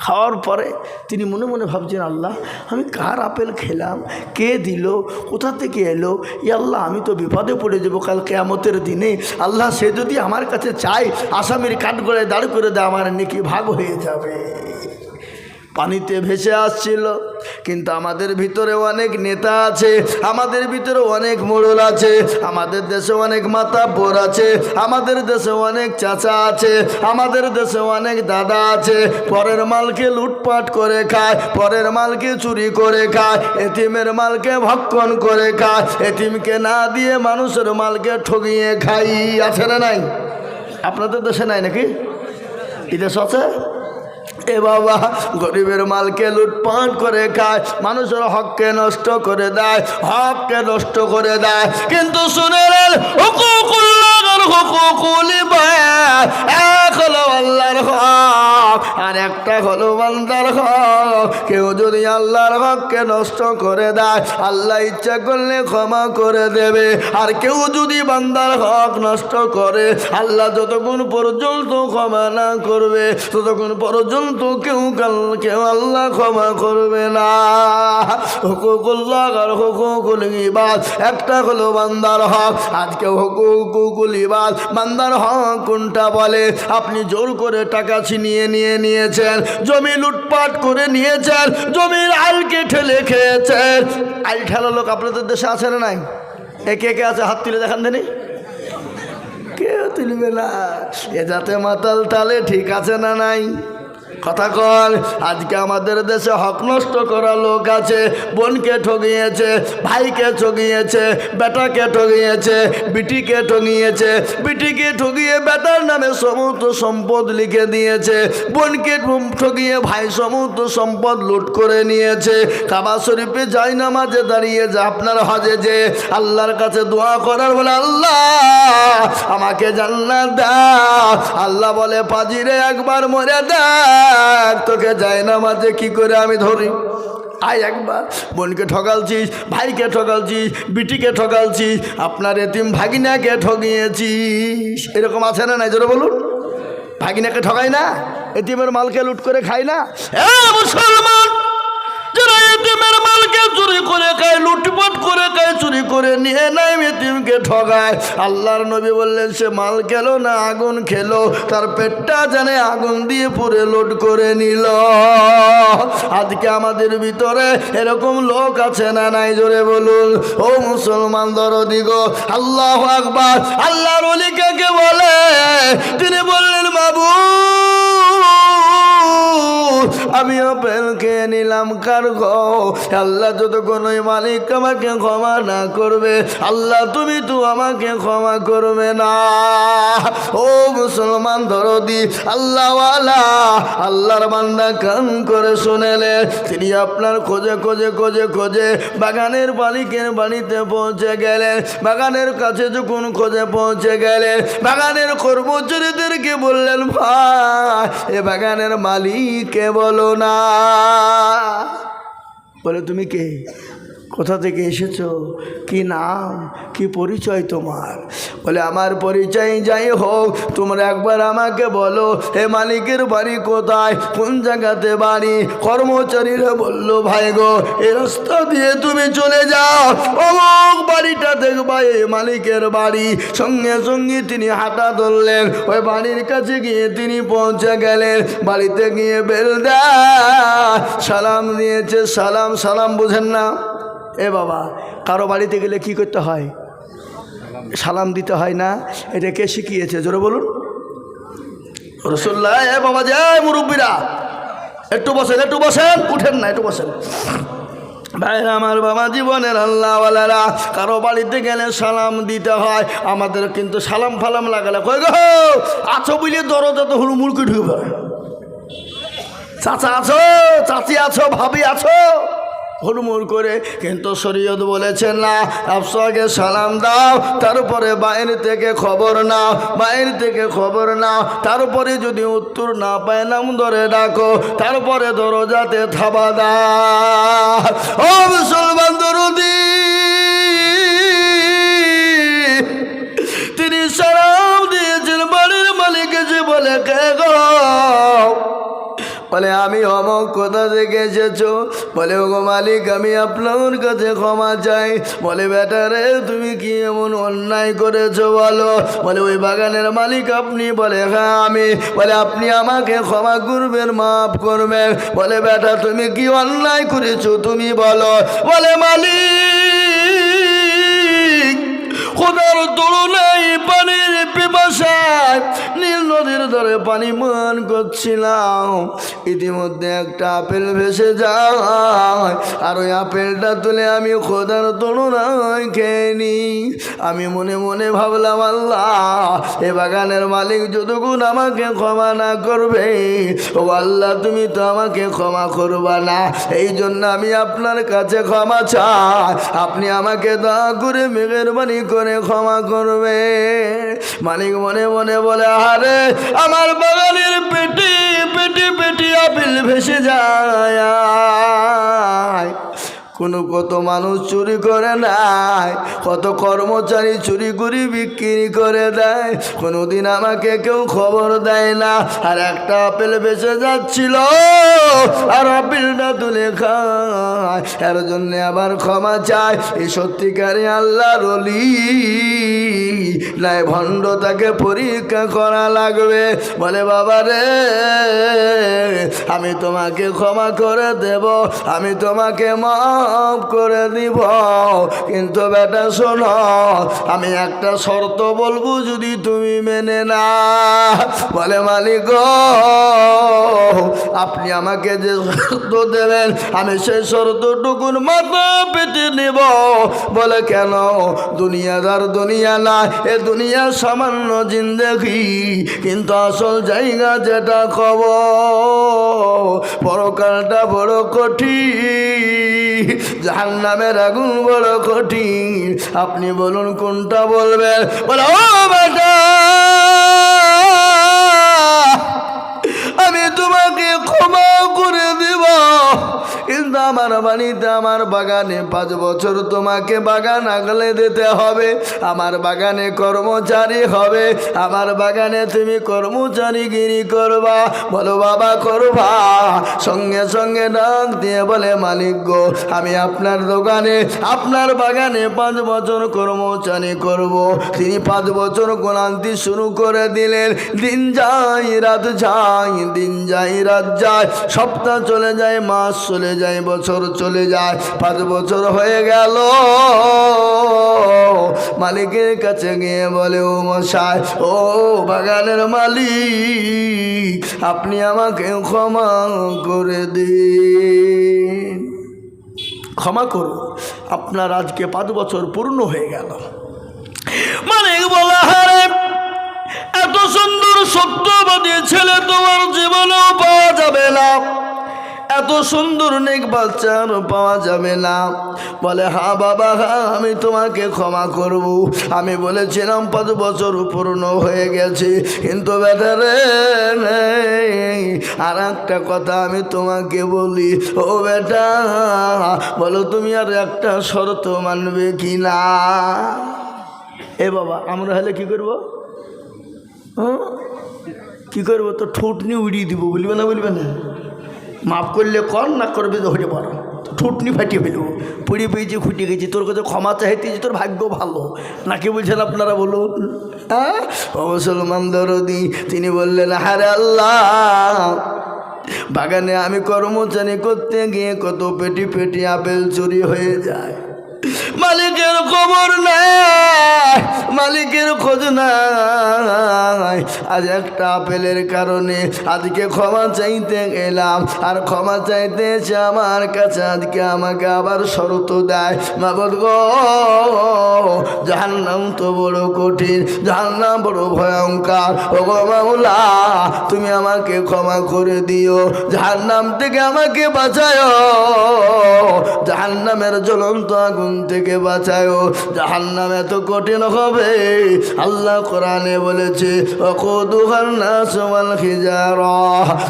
খাওয়ার পরে তিনি মনে মনে ভাবছেন, আল্লাহ আমি কার আপেল খেলাম, কে দিল, কোথা থেকে এলো? ই আল্লাহ, আমি তো বিপদে পড়ে যাবো কাল কিয়ামতের দিনে। আল্লাহ, সে যদি আমার কাছে চাই আসামির কাঠগড়ায় দাঁড় করে দেয়, আমার নেকি ভাগ হয়ে যাবে। পানিতে ভেসে আসছিল। কিন্তু আমাদের ভিতরে অনেক নেতা আছে, আমাদের ভিতরে অনেক মোড়ল আছে, আমাদের দেশে অনেক মাতাব্বর আছে, আমাদের দেশে অনেক চাচা আছে, আমাদের দেশে অনেক দাদা আছে। পরের মালকে লুটপাট করে খায়, পরের মালকে চুরি করে খায়, এতিমের মালকে ভক্ষণ করে খায়, এতিমকে না দিয়ে মানুষের মালকে ঠগিয়ে খাই। আছে না নাই? আপনাদের দেশে নাই নাকি? এই দেশ আছে? এ বাবা, গরিবের মালকে লুটপাট করে খায়, মানুষের হককে নষ্ট করে দেয়, হককে নষ্ট করে দেয়। কিন্তু শুনেলেন, হুকুকুল্লাহর হুকুকুল ইবাদ, এক হলো আল্লাহর হক আর একটা হলো বান্দার হক। কেউ যদি আল্লাহর হককে নষ্ট করে দেয়, আল্লাহ ইচ্ছা করলে ক্ষমা করে দেবে। আর কেউ যদি বান্দার হক নষ্ট করে, আল্লাহ যতক্ষণ পর্যন্ত ক্ষমা না করবে ততক্ষণ পর্যন্ত কেউ আল্লাহ ক্ষমা করবে না। হুকুকুল্লাহ আর হুকুকুল ইবাদ, একটা হলো বান্দার হক। আজকে হুকুকুল ইবাদ, বান্দার হক কোনটা বলে? আপনি জোর করে টাকা ছিনিয়ে নিয়েছেন, জমি লুটপাট করে নিয়েছেন, জমির আলকে ঠেলে খেয়েছেন। আল ঠেলা লোক আপনাদের দেশে আছে না নাই? একে কে আছে? হাত তুলে দেখান দেনি। কেউ তুলবে না। এ যাতে মাতাল তালে ঠিক আছে না নাই? কথা কর। আজকে আমাদের দেশে হক নষ্ট করা লোক আছে। বোনকে ঠগিয়েছে, ভাইকে ঠগিয়েছে, বেটাকে ঠগিয়েছে, বিটিকে ঠগিয়েছে, বিটিকে ঠগিয়ে বেটার নামে সমস্ত সম্পদ লিখে দিয়েছে, বোনকে ঠগিয়ে ভাই সমস্ত সম্পদ লুট করে নিয়েছে। কাবা শরীফে যাই নামাজে দাঁড়িয়ে যে আপনার হজে যে আল্লাহর কাছে দোয়া করার বলে, আল্লাহ আমাকে জান্নাত দাও। আল্লাহ বলে, পাজিরে একবার মরে দেয়, তোকে যায় না মাঝে কি করে আমি ধরি? আয় একবার। বোনকে ঠকালছিস, ভাইকে ঠকালছিস, বিটিকে ঠকালছিস, আপনার এতিম ভাগিনাকে ঠগিয়েছিস। এরকম আছে না নাই? জোরে বলুন। ভাগিনাকে ঠকাই না? এতিমের মালকে লুট করে খাই না? মুসলমান যারা এতিমের মালকে চুরি করে খায়, লুটপাট করে খায়, চুরি করে নিয়ে নাই, এতিমকে ঠগায়, আল্লাহর নবী বললেন সে মাল খেলো না আগুন খেলো, তার পেটটা জানে আগুন দিয়ে পুরে লোড করে নিল। আজকে আমাদের ভিতরে এরকম লোক আছে না নাই? জোরে বলুন। ও মুসলমান দরদি গো, আল্লাহু আকবার। আল্লাহর ওলি কাকে বলে? তিনি বললেন, মাবুদ আমি আপেল খেয়ে নিলাম কার গো? আল্লাহ যতক্ষণ ওই মালিক আমাকে ক্ষমা না করবে, আল্লাহ তুমি তো আমাকে ক্ষমা করবে না। ও মুসলমান দরদি, আল্লাহওয়ালা আল্লাহর বান্দা কান করে শুনেলেন। তিনি আপনার খোঁজে খোঁজে খোঁজে খোঁজে বাগানের মালিকের বাড়িতে পৌঁছে গেলেন। বাগানের কাছে যখন খোঁজে পৌঁছে গেলেন, বাগানের কর্মচারীদেরকে বললেন, ভাই এ বাগানের মালিককে বলো না। বলে, তুমি কে? কোথা থেকে এসেছো? কি নাম, কি পরিচয় তোমার? বলে, আমার পরিচয় যাই হোক, তোমরা একবার আমাকে বলো হে মালিকের বাড়ি কোথায়, কোন জায়গাতে বাড়ি? কর্মচারীরা বলল, ভাই গো এই রাস্তা দিয়ে তুমি চলে যাও, অমুক বাড়িটা দেখবা এই মালিকের বাড়ি। সঙ্গে সঙ্গে তিনি হাঁটা ধরলেন, ওই বাড়ির কাছে গিয়ে তিনি পৌঁছে গেলেন। বাড়িতে গিয়ে বেল দেয়, সালাম দিয়েছে। সালাম সালাম বুঝেন না? এ বাবা, কারো বাড়িতে গেলে কি করতে হয়? সালাম দিতে হয় না? এটা কে শিখিয়েছে? জোরে বলুন। রাসূলুল্লাহ। এ বাবা যে মুরব্বীরা একটু বসেন, একটু বসেন, উঠেন না, একটু বসেন। ভাইরা আমার, বাবা জীবনের আল্লাহওয়ালারা, কারো বাড়িতে গেলে সালাম দিতে হয়। আমাদের কিন্তু সালাম ফালাম লাগালে কই গো আছো বলে দরজা তো হলু মুলকি ঢুকবে। চাচা আছো, চাচি আছো, ভাবি আছো, হুড়মুড় করে, কিন্তু শরীয়ত বলেছেন না, আফসাকে সালাম দাও, তারপরে বাইরে থেকে খবর নাও, বাইরে থেকে খবর নাও, তারপরে যদি উত্তর না পায় নাম ধরে ডাকো, তারপরে দরজাতে থাবা দাও। ও মুসলমান দরদি, তিনি সালাম দিয়েছেন, বাড়ির মালিক এসে বলে কে গো? বলে আমি অমক কোথা থেকে এসেছো? বলে ওগো মালিক আমি আপনার কাছে ক্ষমা চাই। বলে বেটা রে তুমি কি এমন অন্যায় করেছো বলো? বলে ওই বাগানের মালিক আপনি? বলে হ্যাঁ আমি। বলে আপনি আমাকে ক্ষমা করবেন, মাফ করবেন। বলে বেটা তুমি কি অন্যায় করেছো তুমি বলো? বলে মালিক খোদার তুলনায় পানির পিপাসায় নীল নদীর ধারে পানি পান করছিলাম, ইতিমধ্যে একটা আপেল ভেসে যায়, আর ওই আপেলটা তুলে আমি খোদার তুলনায় খেয়ে নি। আমি মনে মনে ভাবলাম আল্লাহ এ বাগানের মালিক যতক্ষণ আমাকে ক্ষমা না করবে, ও আল্লাহ তুমি তো আমাকে ক্ষমা করবা না, এই জন্য আমি আপনার কাছে ক্ষমা চাই, আপনি আমাকে দয়া করে মেহেরবানি করে ক্ষমা করবে। মালিক মনে মনে বলে আরে আমার বাগানের পেটি পেটি পেটি আপেল ভেসে যায়, কত মানুষ চুরি করে নাই, কত কর্মচারী চুরি করে বিক্রি করে দেয়, কোনোদিন আমাকে কেউ খবর দেয় না। আর একটা আপেল বেঁচে যাচ্ছিল, আর আপেলটা তুলে খায়, এর জন্য আবার ক্ষমা চায়। এই সত্যিকারে আল্লাহর ওলি নাই ভণ্ড, তাকে পরীক্ষা করা লাগবে। বলে বাবা রে আমি তোমাকে ক্ষমা করে দেব, আমি তোমাকে মাফ করে দিব, কিন্তু বেটা শোনো আমি একটা শর্ত বলবো, যদি তুমি মেনে না। বলে মালিক আপনি আমাকে যে শর্ত দেবেন আমি সেই শর্তটুকুন মাথা পেতে নেব। বলে কেন? দুনিয়াদার দুনিয়া না, এ দুনিয়া সামান্য জিন্দেগি, কিন্তু আসল জায়গা যেটা খবর পরকালটা বড় কঠিন, জাহান্নামের আগুন বড় কঠিন। আপনি বলুন কোনটা বলবেন? বলে ও বেটা আমি তোমাকে ক্ষমা করে দিব, কিন্তু আমার বাড়িতে আমার বাগানে 5 বছর তোমাকে বাগান আগলে দিতে হবে, আমার বাগানে কর্মচারী হবে, আমার বাগানে তুমি কর্মচারীগিরি করবা। বলো বাবা করবা? সঙ্গে সঙ্গে ডাক দিয়ে বলে মালিক গো আমি আপনার দোকানে আপনার বাগানে 5 বছর কর্মচারী করব। তিনি 5 বছর গোলান্তি শুরু করে দিলেন। দিন যায় রাত যায়, দিন যায় রাত যায়, সপ্তাহ চলে যায়, মাস চলে যায়, বছর চলে যায়, 5 বছর হয়ে গেল। মালিকের কাছে গিয়ে বলে ও মশাই, ও বাগানের মালিক আপনি আমাকে ক্ষমা করে দিন, ক্ষমা করুন, আপনার আজকে 5 বছর পূর্ণ হয়ে গেল। মালিক বলে হারে এত সুন্দর সত্যবাদী ছেলে তোমার জীবনেও পাওয়া যাবে না, এত সুন্দর নেক বাচ্চা পাওয়া যাবে না। বলে হ্যাঁ বাবা হ্যাঁ আমি তোমাকে ক্ষমা করব, আমি বলেছিলাম 5 বছর পূর্ণ হয়ে গেছে, কিন্তু বেটা রে আর একটা কথা আমি তোমাকে বলি, ও বেটা বলো তুমি আর একটা শর্ত মানবে কি না? এ বাবা আমরা হলে কি করবো? কি করবো? তো ঠোঁট নিয়ে উড়িয়ে দিব, বলবে না? বলবে না? মাফ করলে কর, না করবে তো হতে পারো, ঠুটনি ফাটিয়ে ফেলবো, পড়ে পেয়েছি খুঁটে গেছি, তোর কাছে ক্ষমা চাইতেছি, তোর ভাগ্য ভালো নাকি বলছেন আপনারা বলুন? হ্যাঁ ও মুসলমান দরদি, তিনি বললেন হারে আল্লাহ বাগানে আমি কর্মচারী করতে গিয়ে কত পেটি পেটি আপেল চুরি হয়ে যায়, মালিকের খবর নাই, মালিকের খোঁজ নাই। আজ একটা আপেলের কারণে আজকে ক্ষমা চাইতে গেলাম, আর ক্ষমা চাইতে এসে আমার কাছে আজকে আমাকে আবার শর্ত দেয়। মাবুদ গো, জাহান্নাম তো বড় কঠিন, জাহান্নাম বড় ভয়ঙ্কর। ও গো মাওলা, তুমি আমাকে ক্ষমা করে দিও, জাহান্নাম থেকে আমাকে বাঁচায়ো, জাহান্নামের জ্বলন্ত আগুন থেকে বাঁচায়ো। জাহান্নাম এত কঠিন হবে, আল্লাহ কোরআনে বলেছে ওয়াকুদুহান নাস ওয়াল হিজারা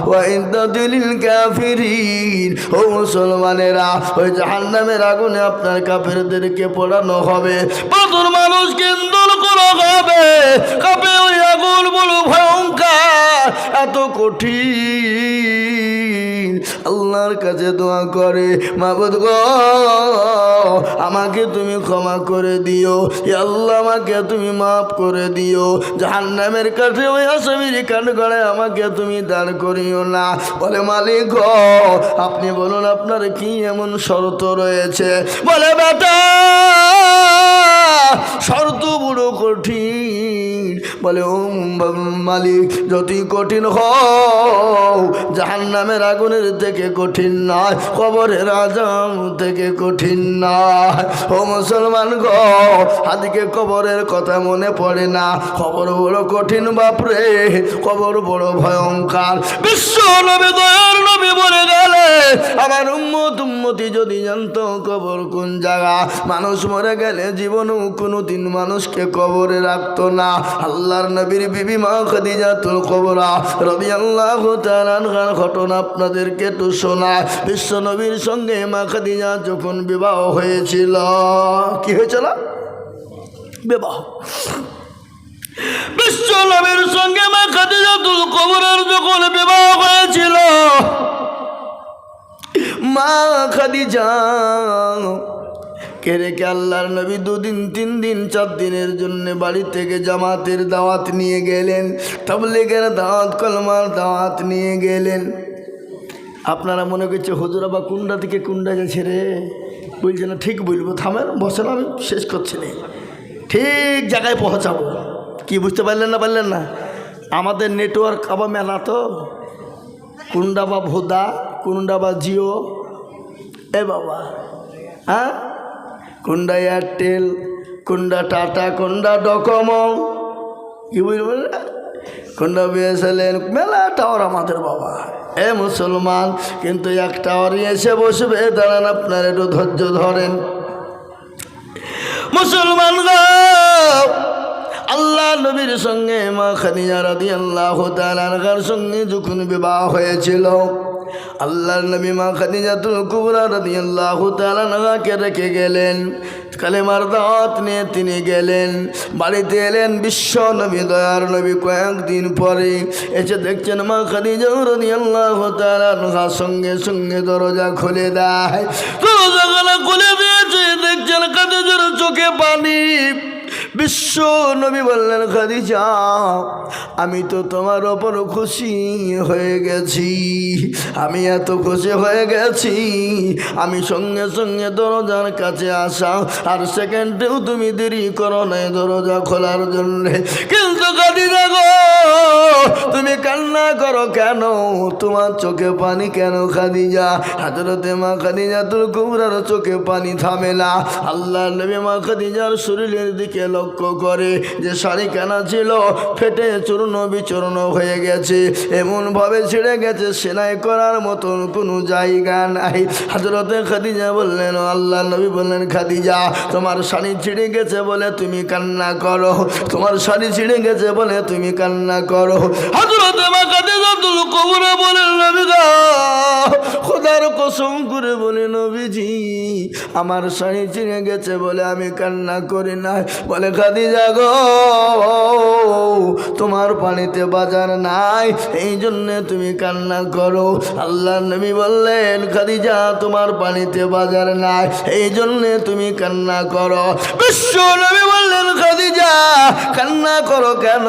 ওয়া ইদ্দাতুল লিল কাফিরিন। ও মুসলমানেরা, ওই জাহান্নামের আগুনে আপনার কাফেরদেরকে পোড়ানো হবে, প্রচুর মানুষকে ইন্ধন করা হবে। কাফে ওই আগুন বড় ভয়ঙ্কর, এত কঠিন। আল্লাহর কাছে দোয়া করে, মাবুদ গো, আমাকে তুমি ক্ষমা করে দিও, আল্লাহ আমাকে তুমি মাফ করে দিও। জাহান্নামের কাছে ওই আসামির কাঠগড়ায় আমাকে তুমি দাঁড় করিও না। বলে মালিক গো, আপনি বলুন আপনার কি এমন শর্ত রয়েছে? বলে বেটা, শর্ত বড় কঠিন। বলে ও মালিক, যতই কঠিন হও, জাহান্নামের আগুনের থেকে কঠিন নয়, কবরের আযাব থেকে কঠিন নয়। ও মুসলমান গো, আজকে কবরের কথা মনে পড়ে না। কবর বড় কঠিন বাপরে, কবর বড় ভয়ঙ্কর। বিশ্ব নবী, দয়ার নবী বলে গেলে, আমার উম্মতি যদি জানতো কবর কোন জায়গা। মানুষ মরে গেলে জীবনেও কোনোদিন মানুষকে কবরে রাখতো না। আল্লাহর নবীর বিবি মা খাদিজাতুল কুবরা রাদিয়াল্লাহু তাআলা আনহার ঘটনা আপনাদেরকে একটু শোনায়। বিশ্ব নবীর সঙ্গে মা খাদিজা যখন বিবাহ হয়েছিল, কি হয়েছিল? বিবাহ। বিশ্ব নবীর সঙ্গে মা খাদিজাতুল কুবরার যখন বিবাহ হয়েছিল, মা খাদিজা কে রেখে আল্লাহর নবী 2 দিন 3 দিন 4 দিনের জন্য বাড়ি থেকে জামাতের দাওয়াত নিয়ে গেলেন, তাবলীগের দাওয়াত, কলমার দাওয়াত নিয়ে গেলেন। আপনারা মনে করছে হুজুর আবার কুন্ডা থেকে কুন্ডা যাচ্ছে রে, বলছে না, ঠিক বলবো, থামেন, বসেন, আমি শেষ করছি না, ঠিক জায়গায় পৌঁছাবো। কি বুঝতে পারলেন না? পারলেন না? আমাদের নেটওয়ার্ক আবার মেলা তো, কুন্ডা বা ভোদা, কুন্ডা বা জিও, এ বাবা, হ্যাঁ, কোনটা এয়ারটেল, কোনটা টাটা, কোনটা ডকোমো, কি বুঝবেন, কোনটা বিএসএনএল, মেলা টাওয়ার আমাদের বাবা। এ মুসলমান, কিন্তু এক টাওয়ারই এসে বসবে, দাঁড়ান, আপনার একটু ধৈর্য ধরেন। মুসলমান আল্লাহ নবীর সঙ্গে মা খাদিজা রাদিয়াল্লাহু তাআলা আনহার সঙ্গে যখন বিবাহ হয়েছিল, আল্লাহর নবী মা খাদিজাতুল কুবরা রাদিয়াল্লাহু তাআলা আনহাকে রেখে গেলেন। কালেমার দাওয়াত নিয়ে তিনি গেলেন, বাড়িতে এলেন। বিশ্ব নবী, দয়ার নবী কয়েকদিন পরে এসে দেখছেন মা খাদিজা রাদিয়াল্লাহু তাআলা আনহার সঙ্গে সঙ্গে দরজা খুলে দেয়। দরজা খুলে দিয়েছে, দেখছেন খাদিজার চোখে পানি। বিশ্ব নবী বললেন, খাদিজা, আমি তো তোমার ওপর খুশি হয়ে গেছি, আমি এত খুশি হয়ে গেছি, আমি সঙ্গে সঙ্গে দরজার কাছে আসা, আর সেকেন্ডেও তুমি দেরি করো নাই দরজা খোলার জন্য। কিন্তু খাদিজা গো, তুমি কান্না করো কেন? তোমার চোখে পানি কেন খাদিজা? হযরতে মা খাদিজাতুল কুবরার চোখে পানি থামে না। আল্লাহর নবী মা খাদিজার শরীরের দিকে লক্ষ্য করে, যে শাড়ি কেনা ছিল ফেটে চূর্ণ বিচূর্ণ হয়ে গেছে, এমনভাবে ছিঁড়ে গেছে, সেলাই করার মতন কোনো জায়গা নাই। হযরতে খাদিজা বললেন, আল্লাহর নবী বললেন, খাদিজা, তোমার শাড়ি ছিঁড়ে গেছে বলে তুমি কান্না করো, তোমার শাড়ি ছিঁড়ে গেছে বলে তুমি কান্না করো। হযরতে মা খাদিজাতুল কুবরা বলেন, নবী গো, খোদার কসম করে বলে, নবীজি, আমার শাড়ি ছিঁড়ে গেছে বলে আমি কান্না করি না। বলে, খাদিজা গো, তোমার পানিতে বাজার নাই, এই জন্যে তুমি কান্না করো। আল্লাহর নবী বললেন, খাদিজা, তোমার পানিতে বাজার নাই, এই জন্যে তুমি কান্না করো। বিশ্ব নবী বললেন, খাদিজা, কান্না করো কেন?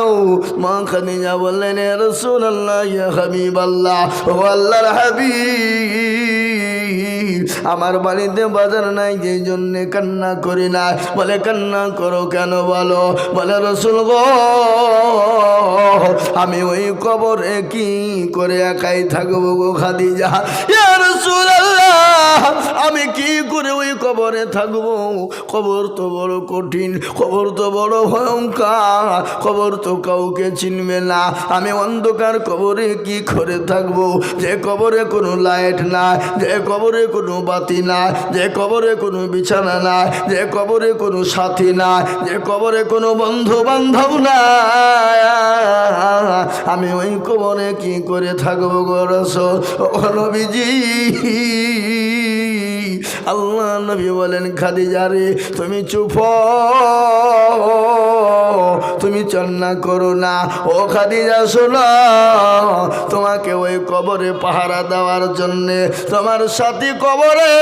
মা খাদিজা বললেন, ইয়া রাসূলুল্লাহ, ইয়া হাবিবাল্লাহ, ও আল্লাহর হাবিব, আমার বাড়িতে বাজার নাই, যে জন্য কান্না করি না। বলে কান্না করো কেন বলো? বলে রসুল গো, আমি ওই কবরে কি করে একাই থাকবো গো খাদিজা। ইয়া রাসূলুল্লাহ, আমি কি করে ওই কবরে থাকবো? কবর তো বড় কঠিন, কবর তো বড় ভয়ঙ্কর, কবর তো কাউকে চিনবে না। আমি অন্ধকার কবরে কি করে থাকবো? যে কবরে কোনো লাইট না, যে কবরে কোনো বাতি না, যে কবরে কোনো বিছানা না, যে কবরে কোনো সাথী না, যে কবরে কোনো বন্ধু বান্ধব না, আমি ওই কবরে কি করে থাকবো গো রাসূল? ও নবীজি, আল্লাহ নবী বলেন খাদিজা রে, তুমি চুপ, তুমি চন্না করো না। ও খাদিজা শোনো, তোমাকে ওই কবরে পাহারা দেওয়ার জন্যে তোমার সাথী কবরে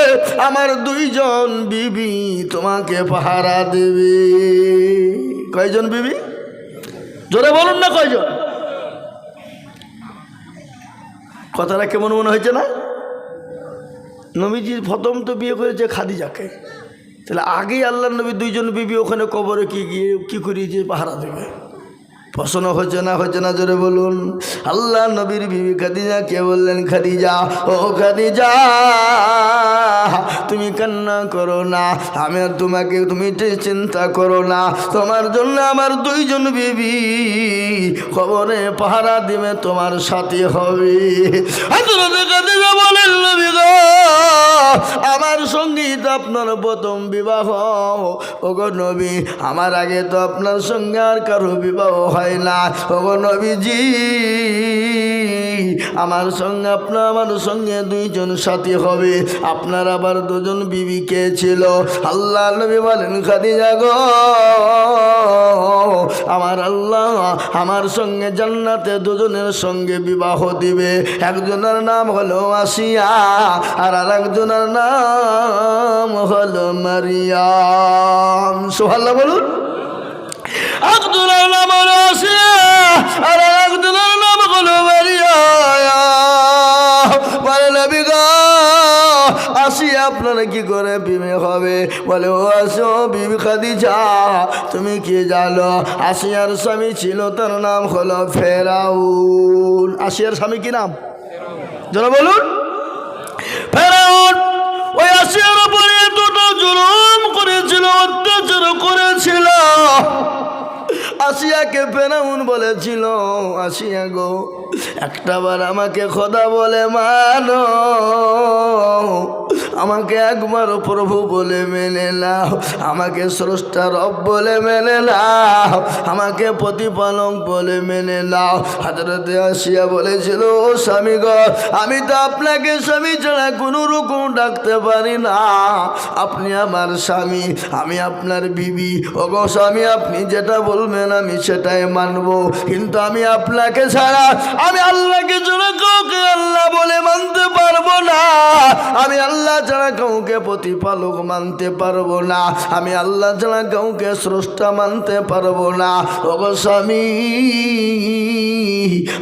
আমার 2 জন বিবি তোমাকে পাহারা দেবে। কয়জন বিবি? জোরে বলুন না, কয়জন? কথাটা কেমন মনে হয়েছে না? নবীজির প্রথম তো বিয়ে করেছে খাদিজাকে, তাহলে আগেই আল্লাহ নবী 2 জন বিবি ওখানে কবরে কি গিয়ে কি করিয়েছে? পাহারা দেবে। প্রশ্ন হচ্ছে না, হচ্ছে না? জোরে বলুন। আল্লাহ নবীর বিবি খাদিজাকে বললেন, খাদিজা, ও খাদিজা, তুমি কান্না করো না, আমি আর তোমাকে, তুমি চিন্তা করো না, তোমার জন্য আমার 2 জন বিবি কবরে পাহারা দিবে, তোমার সাথে হবে। খাদিজা বলেন, নবী গো, আমার সঙ্গী তো আপনার প্রথম বিবাহ। ওগো নবী, আমার আগে তো আপনার সঙ্গে আর কারো বিবাহ হয় না। ওগো নবীজি, আমার সঙ্গে আমার সঙ্গে 2 জন সাথী হবে, আপনার আবার 2 জন বিবি কে ছিল? আল্লাহ নবী বলেন, খাদিজা গো, আমার আল্লাহ আমার সঙ্গে জান্নাতে 2 জনের সঙ্গে বিবাহ দিবে। একজনের নাম হলো আসিয়া, আর আরেকজনের নাম হলো মারিয়াম। সুবহানাল্লাহ বলুন। একজনের নাম হলো আসিয়া, আর একজনের নাম হলো মারিয়াম। বলে নবী গো, আসিয়া আপনারা কি করে বিয়ে হবে? বলে, ও আসো বিবি খাদিজা, তুমি কি জানো? আসিয়ার স্বামী ছিল, তার নাম হলো ফেরাউন। আসিয়ার স্বামী কি নাম? যারা বলুন, ফেরাউন। ওই আসিয়ার উপরে এতটা জুলুম করেছিল, অত্যাচার করেছিল। আসিয়াকে ফেরাউন বলেছিল, আসিয়া গো, একটাবার আমাকে খোদা বলে মানো, আমাকে একবার প্রভু বলে মেনে নাও, আমাকে স্রষ্টা রব বলে মেনে নাও, আমাকে প্রতিপালক বলে মেনে নাও। হযরতে আসিয়া বলেছিল, ও স্বামী গো, আমি তো আপনাকে স্বামী ছাড়া কোনো রকম ডাকতে পারি না। আপনি আমার স্বামী, আমি আপনার বিবি। ওগো স্বামী, আপনি যেটা বলবেন আমি সেটাই মানব, কিন্তু আমি আপনাকে ছাড়া, আমি আল্লাহকে ছাড়া কাউকে আল্লাহ বলে মানতে পারবো না। আমি আল্লাহ ছাড়া কাউকে প্রতিপালক মানতে পারবো না। আমি আল্লাহ ছাড়া কাউকে স্রষ্টা মানতে পারবো না। ওগো স্বামী,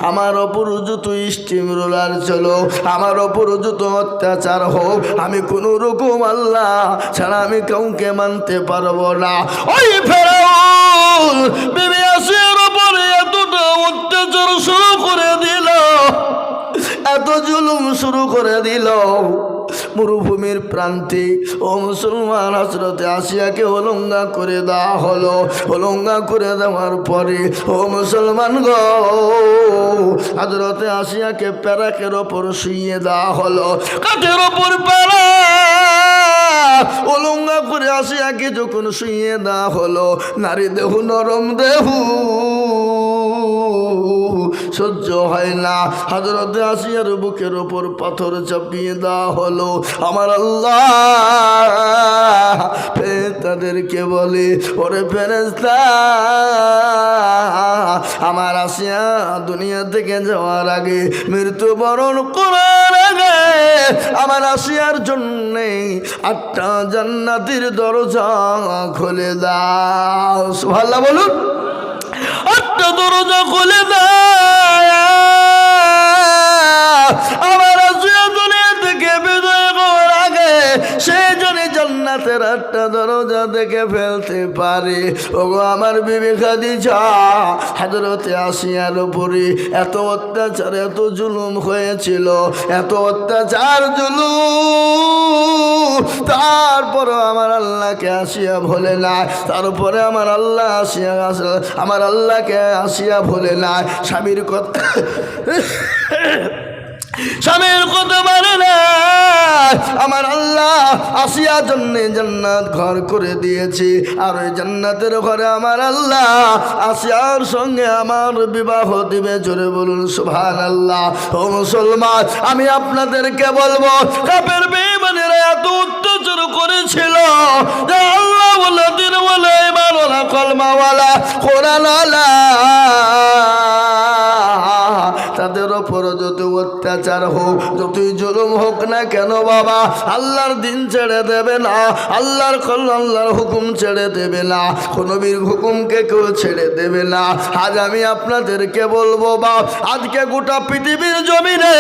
আমার ওপর যত স্টিম রোলার চলো, আমার ওপর যত অত্যাচার হোক, আমি কোনো রকম আল্লাহ ছাড়া আমি কাউকে মানতে পারবো না। ওই ফেরাউন বিবি আসিয়ার উপরে এতটা অত্যাচার শুরু করে দিল, এত জুলুম শুরু করে দিল। মরুভূমির প্রান্তে ও মুসলমান, হযরতে আসিয়াকে অলঙ্ঘা করে দেওয়া হলো। অলঙ্ঘা করে দেওয়ার পরে ও মুসলমান গো, হযরতে আসিয়াকে প্যারাকের ওপর শুইয়ে দেওয়া হলো, কাঠের ওপর প্যারা। অলঙ্ঘা করে আসিয়াকে যখন শুইয়ে দেওয়া হলো, নারী দেহ, নরম দেহ, সহ্য হয় না। হযরতে আসিয়ার বুকের ওপর পাথর চাপিয়ে দেওয়া হলো। আমার আল্লাহ ফেরেশতাদেরকে বলে, ওরে ফেরেশতা, আমার আসিয়া দুনিয়া থেকে যাওয়ার আগে, মৃত্যুবরণ করার আগে, আমার আসিয়ার জন্যে 8টা জান্নাতের দরজা খুলে দাও। সুবহানাল্লাহ বলুন। 8টা দরজা খুলে দাও, আমার আসিয়া দুনিয়া থেকে বিদায় হওয়ার আগে সে জন্য জান্নাতের 8টা দরজা দেখে ফেলতে পারে। ওগো আমার বিবি খাদিজা হযরতে আসিয়ার উপরে এত অত্যাচার এত জুলুম হয়েছিল, এত অত্যাচার জুলুম, তারপরও আমার আল্লাহকে আসিয়া ভোলে না। তারপরে আমার আল্লাহকে আসিয়া ভোলে না। স্বামীর কথা মানে না। আমার আল্লাহ আসিয়ার জন্য জান্নাত ঘর করে দিয়েছে, আর ওই জান্নাতের ঘরে আমার আল্লাহ আসিয়ার সঙ্গে আমার বিবাহ দিবে। জোরে বলুন সুবহানাল্লাহ। ও মুসলমান, আমি আপনাদেরকে বলবো, কাফের বেঈমানেরা এত অত্যাচার করেছিল যে আল্লাহ ওয়ালা দিন ওয়ালা ঈমান ওয়ালা কলমা ওয়ালা কোরআন ওয়ালা, তাদের ওপর যত অত্যাচার হোক, যতই জুলুম হোক না কেন বাবা, আল্লাহর দিন ছেড়ে দেবে না, আল্লাহর হুকুম ছেড়ে দেবে না, কোন নবীর হুকুমকে কেউ ছেড়ে দেবে না। আজ আমি আপনাদেরকে বলবো বাপ, আজকে গোটা পৃথিবীর জমিনে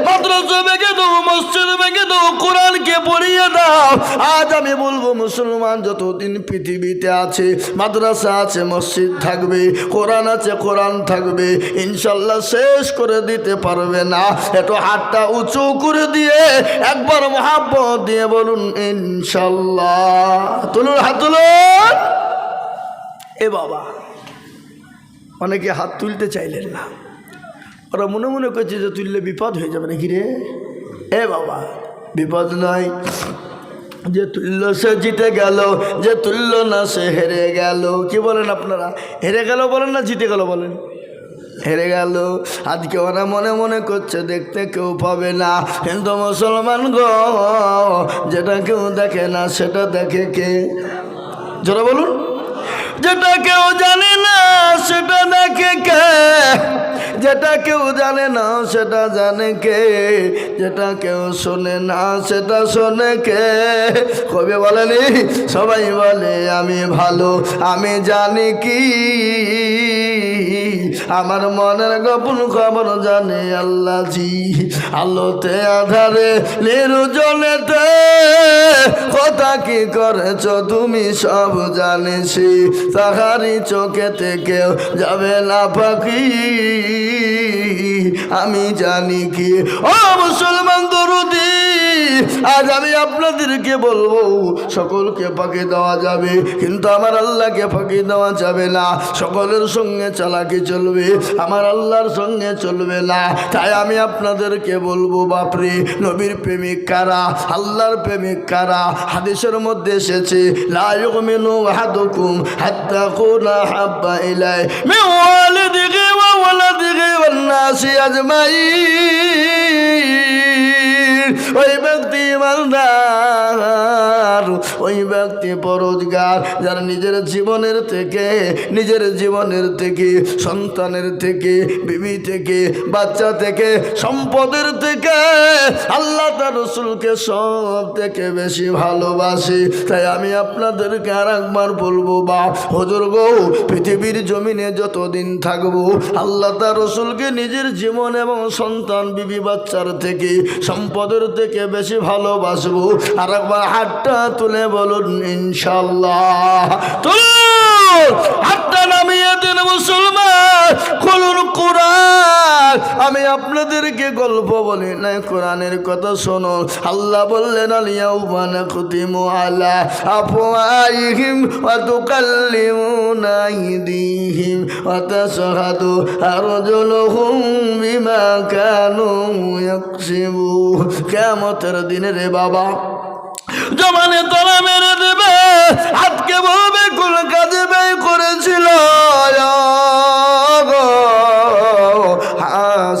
মাদ্রাসা ভেঙে দাও, মসজিদ ভেঙে দাও, কোরআনকে পড়িয়ে দাও। আজ আমি বলবো মুসলমান যতদিন পৃথিবীতে আছে, মাদ্রাসা আছে, মসজিদ থাকবে, কোরআন আছে, কোরআন থাকবে, ইনশাল্লাহ শেষ করে দিতে পারবে না। একটু হাতটা উঁচু করে দিয়ে একবার মহাব্বত দিয়ে বলুন ইনশাল্লাহ। তুলুন, হাত তুলুন। এ বাবা, অনেকে হাত তুলতে চাইলেন না, ওরা মনে মনে করছে যে তুললে বিপদ হয়ে যাবে নাকি রে। এ বাবা, বিপদ নয়। যে তুল্য সে জিতে গেল, যে তুল্য না সে হেরে গেল। কি বলেন আপনারা? হেরে গেল বলেন না জিতে গেল বলেন? হেরে গেল। আজকে ওরা মনে মনে করছে দেখতে কেউ পাবে না, কিন্তু মুসলমান গো, যেটা কেউ দেখে না সেটা দেখে কে? যারা বলুন, যেটা কেউ জানে না সেটা দেখে কে? যেটা কেউ জানে না সেটা জানে কে? যেটা কেউ শোনে না সেটা শোনে কে? কবি বলেনি, সবাই বলে আমি ভালো, আমি জানি কি, আমার মনের গোপন খবর জানে আল্লাহ জি। আলোতে আধারে নির্জনেতে কথা কি করেছ তুমি সব জানিছি, তাহারি চোখেতে কেউ যাবে না পাখি, আমি জানি কি। ও মুসলমান দরুদি, আজ আমি আপনাদেরকে বলবো, সকলকে ফাঁকি দেওয়া যাবে, কিন্তু আমার আল্লাহকে ফাঁকি দেওয়া যাবে না। সকলের সঙ্গে চালাকি চলবে, আমার আল্লাহর সঙ্গে চলবে না। তাই আমি আপনাদেরকে বলবো, বাপরে, নবীর প্রেমিক কারা, আল্লাহর প্রেমিক কারা? হাদিসের মধ্যে এসেছে, লা ইউমিনু আহাদুকুম হাত্তা কুনা হাব্বা ইলাই মিন ওয়ালিদিহি ওয়া ওয়ালাদিহি ওয়ান নাসি আজমাইন। ওই ব্যক্তি ইমানদার, ওই ব্যক্তি পরোজগার, যারা নিজের জীবনের থেকে, সন্তানের থেকে, বিবি থেকে, বাচ্চা থেকে, সম্পদের থেকে আল্লাহ তার রাসূলকে সব থেকে বেশি ভালোবাসে। তাই আমি আপনাদেরকে আর একবার বলবো, বা হুজুর গো, পৃথিবীর জমিনে যতদিন থাকবো আল্লাহ তার রাসূলকে নিজের জীবন এবং সন্তান, বিবি, বাচ্চার থেকে, সম্পদের থেকে বেশি ভালোবাসবো। আর একবার হাতটা তুলে বলুন ইনশাআল্লাহ। তুলুন, হাতটা নামিয়ে দিন মুসলমান, খুলুন কোরআন। আমি আপনাদেরকে গল্প বলি না, কোরআনের কথা শোনো। আল্লাহ বললেন, আল-ইয়াউমা নাখতিমু আলা আফওয়াহিহিম ওয়া তুকাল্লিমুনা আইদিহিম ওয়া তাশহাদু আরজুলুহুম বিমা কানু ইয়াকসিবুন। কিয়ামতের দিনে রে বাবা, জমানে তারা মেরে দেবে, হাতকে বলবে কোন কাজে ব্যয় করেছিল।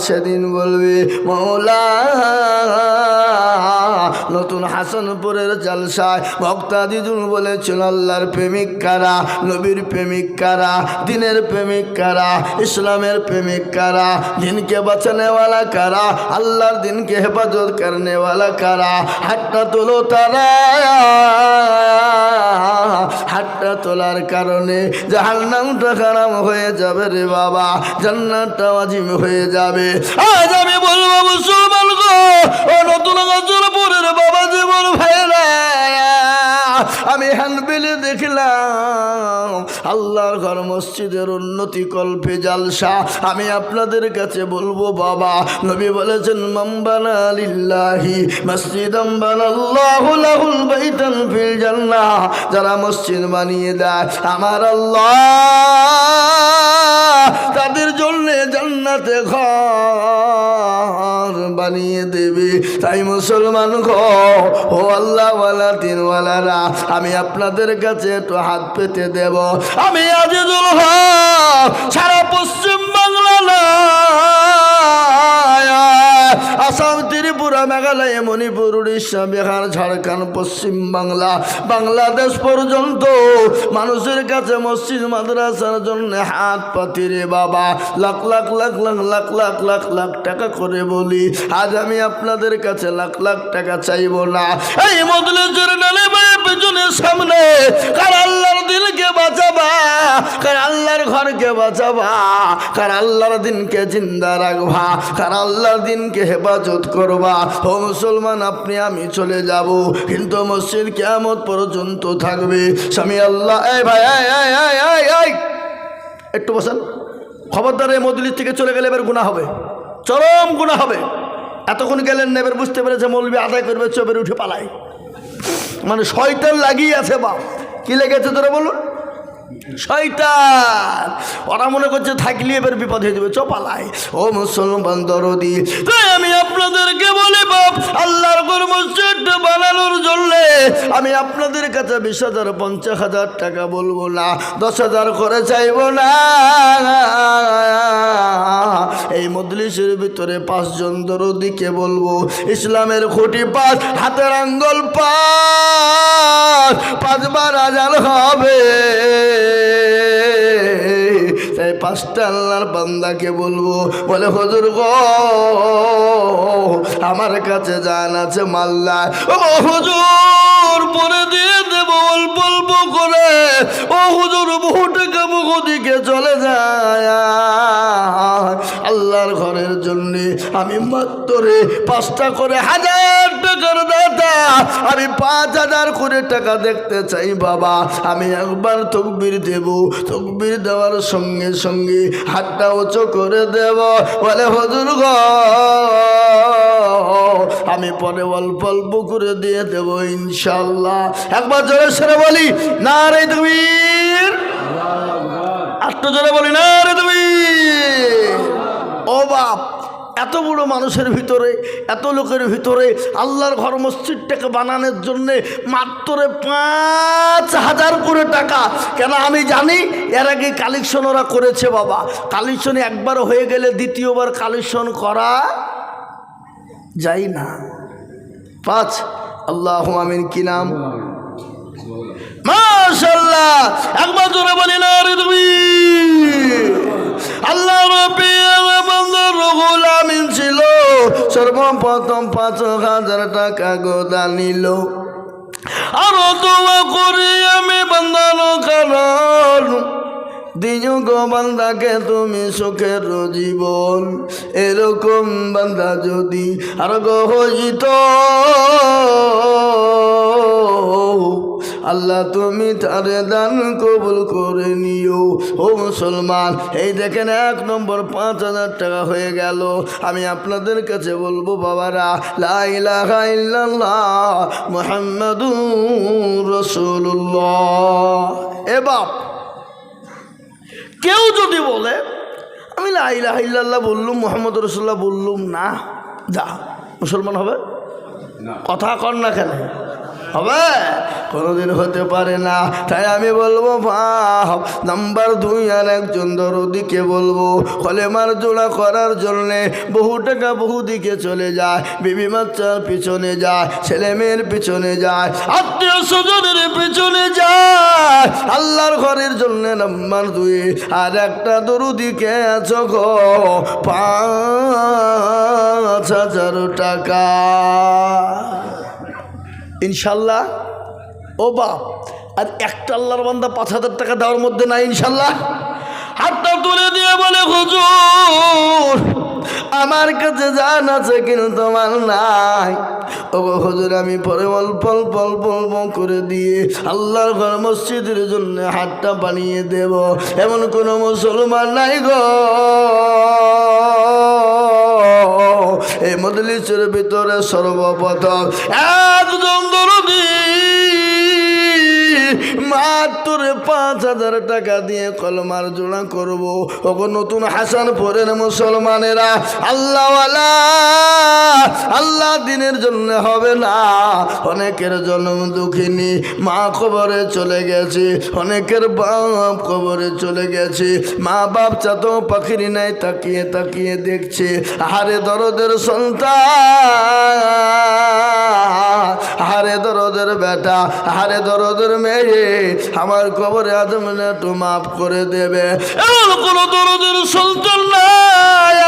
সেদিন বলবে, মৌলা, নতুন হাসানপুরের জালসায় বক্তা দিদুন বলেছিল, আল্লাহর প্রেমিক কারা, নবীর প্রেমিক কারা, দিনের প্রেমিক কারা, ইসলামের প্রেমিক কারা, দিনকে বাঁচানেওয়ালা কারা, আল্লাহর দিনকে হেফাজত করনেওয়ালা কারা? হাতটা তোলো তারা। হাতটা তোলার কারণে জাহান্নামটা হারাম হয়ে যাবে রে বাবা, জান্নাতটা ওয়াজিব হয়ে যাবে। আজ আমি বলবো মুসলমান গো, ও নতুন হাসানপুরের বাবা জীবন ভাইরা, আমার মসজিদের উন্নতি কল্পে জালসা। আমি আপনাদের কাছে বলবো বাবা, নবী বলেছেন মান বানা লিল্লাহি মসজিদান বানাল্লাহু লাহুল বাইতান ফিল জান্নাহ। যারা মসজিদ বানিয়ে দেয় আমার আল্লাহ তাদের জন্য জান্নাতে ঘর বানিয়ে দেবে। তাই মুসলমান ও আল্লাহওয়ালা দিনওয়ালারা, আমি আপনাদের কাছে একটু হাত পেতে দেব। আমি আজিজুল হক সারা পশ্চিম বাংলা না, আসাম, ত্রিপুরা, মেঘালয়, মণিপুর, উড়িষ্যা, বিহার, ঝাড়খণ্ড, পশ্চিম বাংলা, বাংলাদেশ পর্যন্ত মানুষের কাছে মসজিদ মাদ্রাসার জন্য হাত পাতি রে বাবা, লাখ লাখ লাখ লাখ লাখ লাখ লাখ লাখ টাকা করে বলি। আজ আমি আপনাদের কাছে লাখ লাখ টাকা চাইব না। এই মজলিসের ডালে বায়ে পেছনের সামনে কার আল্লাহর দিলকে বাঁচাবা, কার আল্লাহর ঘরকে বাঁচাবা, কার আল্লাহর দিনকে জিন্দা রাখবা, কার আল্লাহর দিনকে হেফাজত করবা। ও মুসলমান, আপনি আমি চলে যাব, কিন্তু মসজিদ কিয়ামত পর্যন্ত থাকবে। স্বামী আল্লাহ এই ভাই একটু বসেন। খবরদার এই মজলিস থেকে চলে গেলে এবার গুনাহ হবে, চরম গুনাহ হবে। এতক্ষণ গেলেন না, এবার বুঝতে পেরেছে মৌলবি আদায় করবে, চোপের উঠে পালায়। মানে শয়তান লাগিয়ে আছে। বাপ কি লেগেছে তোরা বলুন? শয়তান। ওরা মনে করছে থাকলে এবার বিপদ হয়ে যাবে, চপালায়। ও মুসলমান দরদি, তাই আমি আপনাদেরকে বলি বাপ, আল্লাহর ঘর মসজিদটা বানানোর জন্য আমি আপনাদের কাছে 20,000 50,000 টাকা বলবো না, 10,000 করে চাইব না। এই মজলিসের ভিতরে 5 জন দরদিকে বলবো, ইসলামের খুঁটি 5, হাতের আঙ্গুল 5, 5 বার আজান হবে। তাই 5টা আল্লাহর বান্দাকে বলবো, বলে হুজুর গো আমার কাছে জান আছে মাল্লা, ও হুজুর পরে দিয়ে দেব অল্প অল্প করে। ও হুজুর বহু টাকা মুখ দিকে চলে যায় আল্লাহর ঘরের জন্য। আমি মাত্র 5টা করে 1000 টাকার দাতা, আমি 5,000 করে টাকা দেখতে চাই বাবা। আমি একবার তকবীর দেব, তকবীর দেওয়ার সঙ্গে সঙ্গে হাতটা উঁচু করে দেব, বলে হুজুর গো আমি পরে অল্প অল্প করে দিয়ে দেব ইনশাআল্লাহ। একবার জোরে সরে বলি নারে তাকবীর, একটু জোরে বলি নারে তাকবীর। ও বাপ, এত বড় মানুষের ভিতরে, এত লোকের ভিতরে আল্লাহর ঘর মসজিদটাকে বানানোর জন্যে মাত্র 5,000 করে টাকা। কেন আমি জানি এর আগে কালেকশন ওরা করেছে বাবা। কালেকশন একবার হয়ে গেলে দ্বিতীয়বার কালেকশন করা যায় না। 5 আল্লাহু আমিন। কি নাম? মাশাআল্লাহ। একবার জোরে বলি না রে তুমি। আল্লাহ রাব্বুল রুহুল আমিন ছিল, সর্বপ্রথম 5,000 টাকা গোদা নিল। আরো দোয়া করি আমি বান্দানো কারণ দিও গো বান্দাকে তুমি সুখের জীবন। এরকম বান্দা যদি আর গো হইত আল্লাহ তুমি তারে দান কবুল করে নিও। ও মুসলমান, এই দেখেন 1 নম্বর 5,000 টাকা হয়ে গেল। আমি আপনাদের কাছে বলবো বাবারা, লা ইলাহা ইল্লাল্লাহ মুহাম্মাদুর রাসূলুল্লাহ। এ বাপ, কেউ যদি বলে আমি লা ইলাহা ইল্লাল্লাহ বললুম, মুহাম্মদ রাসূলুল্লাহ বললুম না, যা মুসলমান হবে? কথা কর না কেন? হবে? কোনোদিন হতে পারে না। তাই আমি বলবো বাপ, নাম্বার 2 আর একজন দরদিকে বলবো, কলেমার জোড়া করার জন্যে বহু টাকা বহু দিকে চলে যায়, বিবি বাচ্চার পিছনে যায়, ছেলে মেয়ের পিছনে যায়, আত্মীয় স্বজনের পিছনে যায়। আল্লাহর ঘরের জন্য নাম্বার 2 আর একটা দরদিকে আছো গো 5,000 টাকা ইনশাল্লাহ। ও বাপ, আর একটা আল্লাহর বান্দা 5,000 টাকা দেওয়ার মধ্যে নাই ইনশাল্লাহ। হাতটা তুলে দিয়ে বলে হুজুর আমার কাছে জান আছে কিন্তু আমার নাই। ও ও হুজুর আমি পরে অল্প অল্প অল্প অল্প করে দিয়ে আল্লাহর ঘর মসজিদের জন্য হাতটা বানিয়ে দেব, এমন কোনো মুসলমান নাই গো এই মজলিসের ভিতরে সর্বপ্রথম একজন দরদি মাত্র 5,000 টাকা দিয়ে কলমার জোড়া করবো। ওগো নতুন হাসানপুরের মুসলমানেরা, আল্লাহওয়ালা আল্লাহ দিনের জন্য হবে না। অনেকের জন্ম দুঃখিনী মা কবরে চলে গেছে, অনেকের বাপ কবরে চলে গেছে, মা বাপ চাতো পাখিরি নাই তাকিয়ে তাকিয়ে দেখছে। আহারে দরদের সন্তান, আহারে দরদের বেটা, আহারে দরদের মেয়ে, আমার কবরে আদম একটু মাফ করে দেবে। এমন কোন দরদের সন্তান নাই।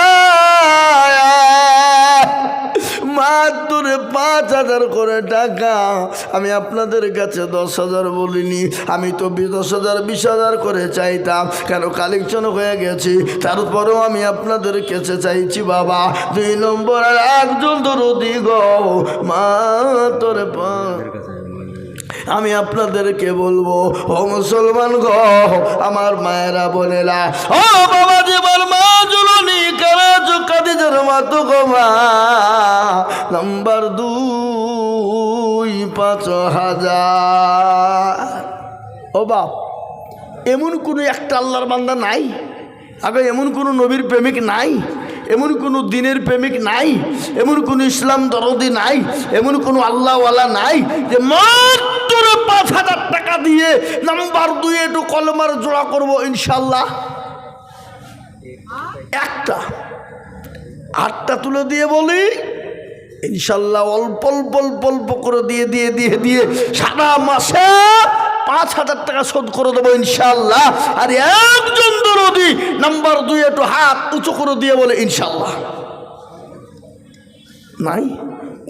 মাত্র 5,000 করে টাকা। আমি আপনাদের কাছে 10,000 বলিনি, আমি তো 10,000 20,000 করে চাইতাম, কেন কালেকশন হয়ে গেছে। তারপরেও আমি আপনাদের কাছে চাইছি বাবা 2 নম্বর আর একজন দরদি গো মাত্র আমি আপনাদেরকে বলবো, ও মুসলমান গো আমার মায়েরা বোনেরা, ও বাবা জীবন মা জুলনি কারা কাদিজার মাতো গো মা, নাম্বার 2 5,000। ও বাপ, এমন কোনো একটা আল্লাহর বান্দা নাই আগে, এমন কোনো নবীর প্রেমিক নাই, এমন কোনো দিনের প্রেমিক নাই, এমন কোনো ইসলাম দরদি নাই, এমন কোনো আল্লাহওয়ালা নাই যে মাত্র 5,000 টাকা দিয়ে নাম্বার 2 একটু কলমার জোড়া করবো ইনশাল্লাহ। একটা হাতটা তুলে দিয়ে বলি ইনশাল্লাহ অল্প অল্প অল্প অল্প করে দিয়ে দিয়ে দিয়ে দিয়ে সারা মাসে 5,000 টাকা শোধ করে দেবো ইনশাল্লাহ। আর একজন দরদি নাম্বার 2 একটু হাত উঁচু করে দিয়ে বলে ইনশাল্লাহ। নাই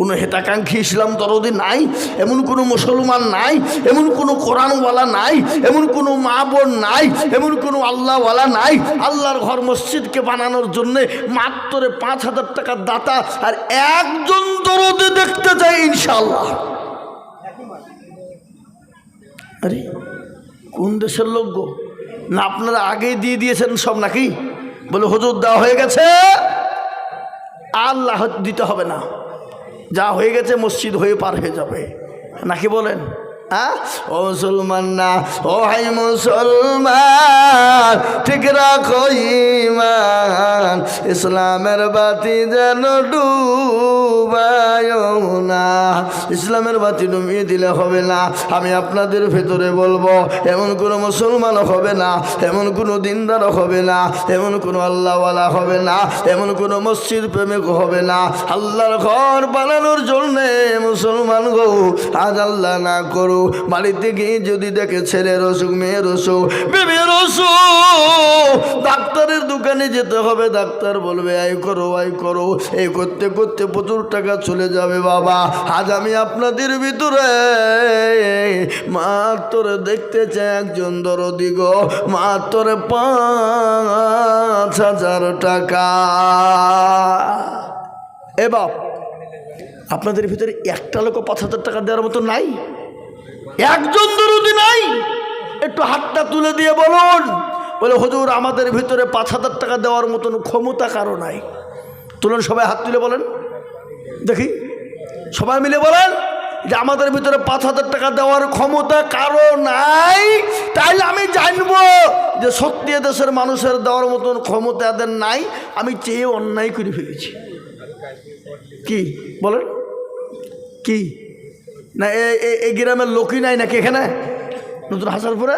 কোনো হেতাকাঙ্ক্ষী ইসলাম দরদি নাই, এমন কোনো মুসলমান নাই, এমন কোনো কোরআনওয়ালা নাই, এমন কোনো মা বোন নাই, এমন কোনো আল্লাহওয়ালা নাই। আল্লাহর ঘর মসজিদকে বানানোর জন্যে মাত্র 5,000 টাকার দাতা আর একজন দরদি দেখতে চাই ইনশাল্লাহ। আরে কোন দেশের লোক গো? না আপনারা আগেই দিয়ে দিয়েছেন সব নাকি? বলে হুজুর দেওয়া হয়ে গেছে, আল্লাহ দিতে হবে না, যা হয়ে গেছে মসজিদ হয়ে পার হয়ে যাবে নাকি বলেন? ও মুসলমান না, ও হাই মুসলমান ঠিক রাখো ঈমান, ইসলামের বাতি যেন ডুবায় না। ইসলামের বাতি ডুবিয়ে দিলে হবে না। আমি আপনাদের ভেতরে বলবো, এমন কোনো মুসলমান হবে না, এমন কোনো দিনদার হবে না, এমন কোনো আল্লাহওয়ালা হবে না, এমন কোনো মসজিদ প্রেমিক হবে না। আল্লাহর ঘর বানানোর জন্যে মুসলমান গো আজ আল্লাহ না করু বাড়িতে গিয়ে যদি দেখে ছেলের অসুখ, মেয়ের অসুখ, বেবির অসুখ, ডাক্তারের দোকানে যেতে হবে, ডাক্তার বলবে আয় করো আয় করো, এই করতে করতে প্রচুর টাকা চলে যাবে বাবা। আজ আমি আপনাদের ভিতরে মাত্র দেখতে চাই একজন দরদি গো মাত্র 5,000 টাকা। এ বাপ, আপনাদের ভিতরে একটা লোক 5,000 টাকা দেওয়ার মতো নাই? একজন দরদি নাই? একটু হাতটা তুলে দিয়ে বলুন। বলে হুজুর আমাদের ভিতরে 5,000 টাকা দেওয়ার মতন ক্ষমতা কারো নাই। তুলুন সবাই হাত তুলে বলেন দেখি, সবাই মিলে বলেন যে আমাদের ভিতরে 5,000 টাকা দেওয়ার ক্ষমতা কারো নাই। তাইলে আমি জানবো যে সত্যি দেশের মানুষের দেওয়ার মতন ক্ষমতা এদের নাই, আমি চেয়ে অন্যায় করে ফেলেছি। কি বলেন? কি না এই গ্রামের লোকই নাই নাকি এখানে নতুন হাসানপুরে?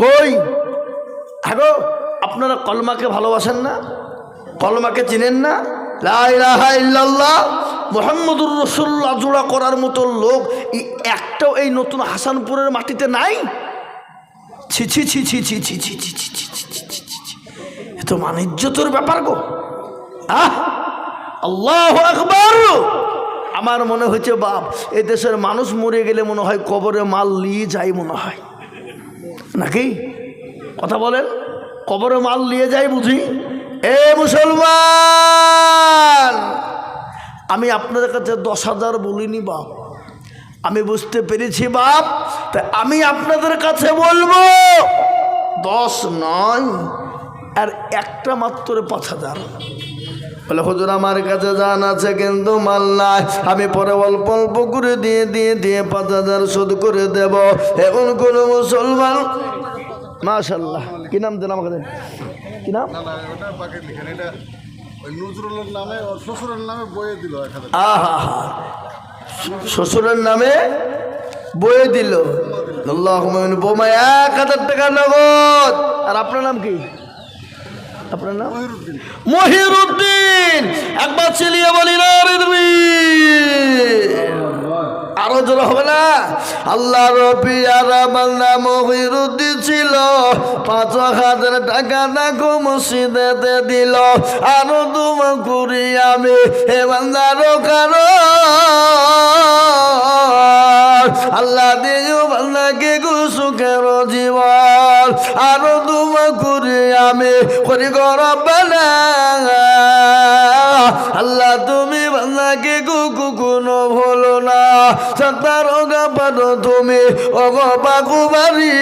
কই আগো আপনারা কলমাকে ভালোবাসেন না? কলমাকে চিনেন না? লা ইলাহা ইল্লাল্লাহ মুহাম্মদুর রাসূলুল্লাহ জোড়া করার মতো লোক একটাও এই নতুন হাসানপুরের মাটিতে নাই। ছি ছি ছি ছি ছি ছি ছি ছি ছি ছি ছি, এ তো মানিজ্যতের ব্যাপার গো। আল্লাহু আকবার। আমার মনে হচ্ছে বাপ, এই দেশের মানুষ মরে গেলে মনে হয় কবরে মাল নিয়ে যায় মনে হয় নাকি? কথা বলেন, কবরে মাল নিয়ে যায় বুঝি? এ মুসলমান, আমি আপনাদের কাছে 10,000 বলিনি বাপ, আমি বুঝতে পেরেছি বাপ, তাই আমি আপনাদের কাছে বলবো 10 নয়, আর একটা মাত্র 5,000। বলে হুজুর আমার কাছে জান আছে কিন্তু মাল নাই, আমি পরে অল্প অল্প করে দিয়ে 5,000 শোধ করে দেব। এখন কোন মুসলমান, মাশাআল্লাহ, কি নাম দেন আমাকে, কি নাম? আহা, শ্বশুরের নামে বয়ে দিল। আল্লাহুম্মা বোমা 1,000 টাকা নগদ। আর আপনার নাম কি? আপনার নাম মহিরুদ্দিন। একবার চিলিয়ে বলি না রে তুমি, আরো জোর হবে না? আল্লাহ রবিয়ারা বান্দা মহিরুদ্দিন ছিল, 5,000 টাকা দেখো মসজিদেতে দিল। আরো তোমা করি আমি হে বান্দারও কারো আল্লাহ দিও বান্দাকে গো সুখের জীবন। আরো তোমা করি আমি করি রব্বানা, আল্লাহ তুমি বান্দাকে গো কোনো ভুলো না। সত্তার ওগা পারো তুমি ওগো বাকুবারি,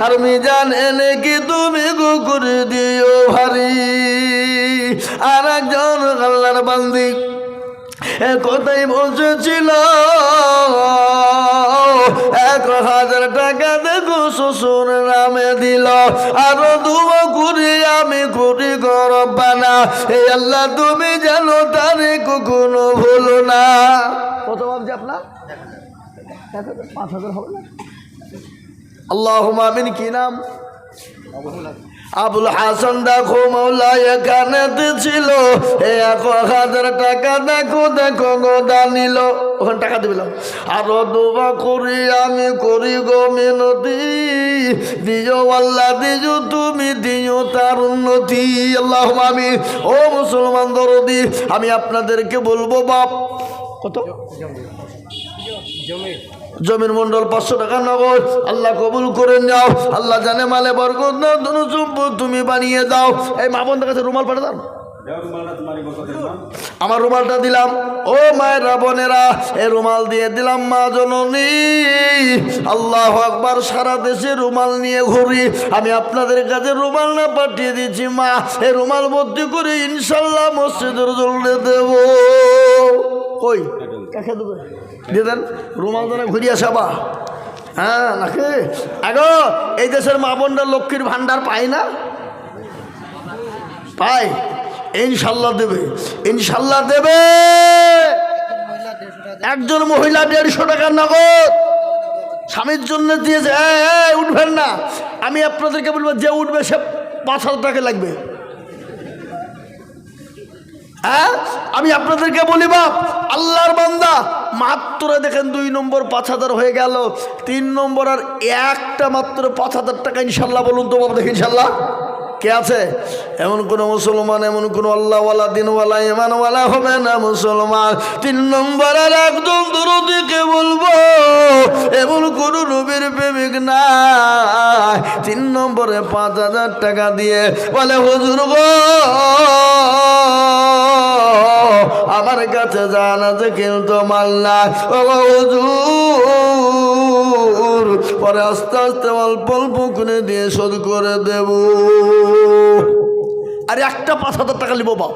আর মিজান এনে কি তুমি গো করে দিও ভারী। আর একজন আল্লাহর বান্দি কোথায় বসেছিল, 1,000 টাকা দেখো শ্বশুর নামে দিল। আরো দুয়া করি আমি করি রব্বানা, এই আল্লাহ তুমি জানো তারে কখনো ভুলো না। কত ভাবছি আপনার 5,000 হবে না? আল্লাহুম্মা আমিন। কি নাম? আবুল হাসান। দেখো মৌলা এখানে ছিল, 1,000 টাকা দেখো দেখো গোদা নিল, ওখানে টাকা দিলাম। আরো দোয়া করি আমি করি গো মিনতি, দিও আল্লাহ দিও তুমি দিও তার উন্নতি। আল্লাহুম্মা আমিন। ও মুসলমান দরদি, আমি আপনাদেরকে বলবো বাপ, কত জমির মন্ডল 500 টাকা নগদ, আল্লাহ কবুল করে নাও। আল্লাহ জানে মালে বরকত দাও, ধন সম্পদ তুমি বানিয়ে দাও। এই মা বোনদের কাছে রুমাল পাঠা দাও, আমার রুমালটা দিলাম। ও মায়ের বোনেরা, এই রুমাল দিয়ে দিলাম মা জননী। আল্লাহু আকবার। সারা দেশে রুমাল নিয়ে ঘুরি, আমি আপনাদের কাছে রুমাল না পাঠিয়ে দিচ্ছি মা, এই রুমাল ভর্তি করে ইনশাল্লাহ মসজিদের জন্য দেব। কই কাকে দেবে? দিয়ে দেন রুমাল দানে ঘুরিয়া সাবা। হ্যাঁ নাকি আগো এই দেশের মা বোনরা লক্ষ্মীর ভান্ডার পায় না? পায়, ইনশাল্লাহ দেবে, ইনশাল্লাহ দেবে। একজন মহিলা 150 টাকা নগদ স্বামীর জন্য দিয়েছে। উঠবেন না, আমি আপনাদেরকে বলবো যে উঠবে সে 5,000 টাকা লাগবে। হ্যাঁ আমি আপনাদেরকে বলি বাপ, আল্লাহর বান্দা মাত্র দেখেন 2 নম্বর 5,000 হয়ে গেল, 3 নম্বর আর একটা মাত্র 5,000 টাকা ইনশাল্লাহ। বলুন তো বাবা দেখি ইনশাল্লাহ কে আছে? এমন কোন মুসলমান, এমন কোন আল্লাহওয়ালা দিনওয়ালা ইমানওয়ালা হবে না মুসলমান। 3 নম্বর আর একদম দরদিকে বলবো, এমন কোন নবীর প্রেমিক নাই 3 নম্বরে 5,000 টাকা দিয়ে বলে হুজুর গো আমার কাছে জান আছে কিন্তু মাল নাই, ও হুজুর পরে আস্তে আস্তে অল্প অল্প করে দিয়ে শোধ করে দেব। আর একটা 5,000 টাকা নিব বাপ,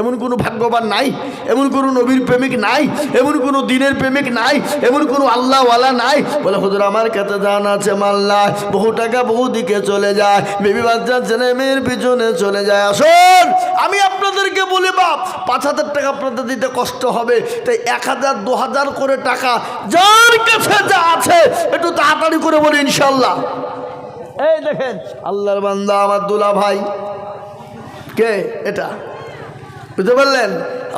এমন কোনো ভাগ্যবান নাই, এমন কোনো নবীর প্রেমিক নাই, এমন কোনো দিনের প্রেমিক নাই, এমন কোনো আল্লাহওয়ালা নাই। বলে হুজুর আমার কাছে জান আছে মাল নাই, বহু টাকা বহু দিকে চলে যায়, বেবি বাচ্চা ছেলে মেয়ের পিছনে চলে যায়। আসুন আমি আপনাদেরকে বলি বাপ, 5,000 টাকা আপনাদের দিতে কষ্ট হবে, তাই 1,000 2,000 করে টাকা যার কাছে যা আছে একটু তাড়াতাড়ি করে বলি ইনশাল্লাহ। এই দেখেন আল্লাহর বান্দা আমার দুলা ভাই, কে এটা বুঝতে পারলেন?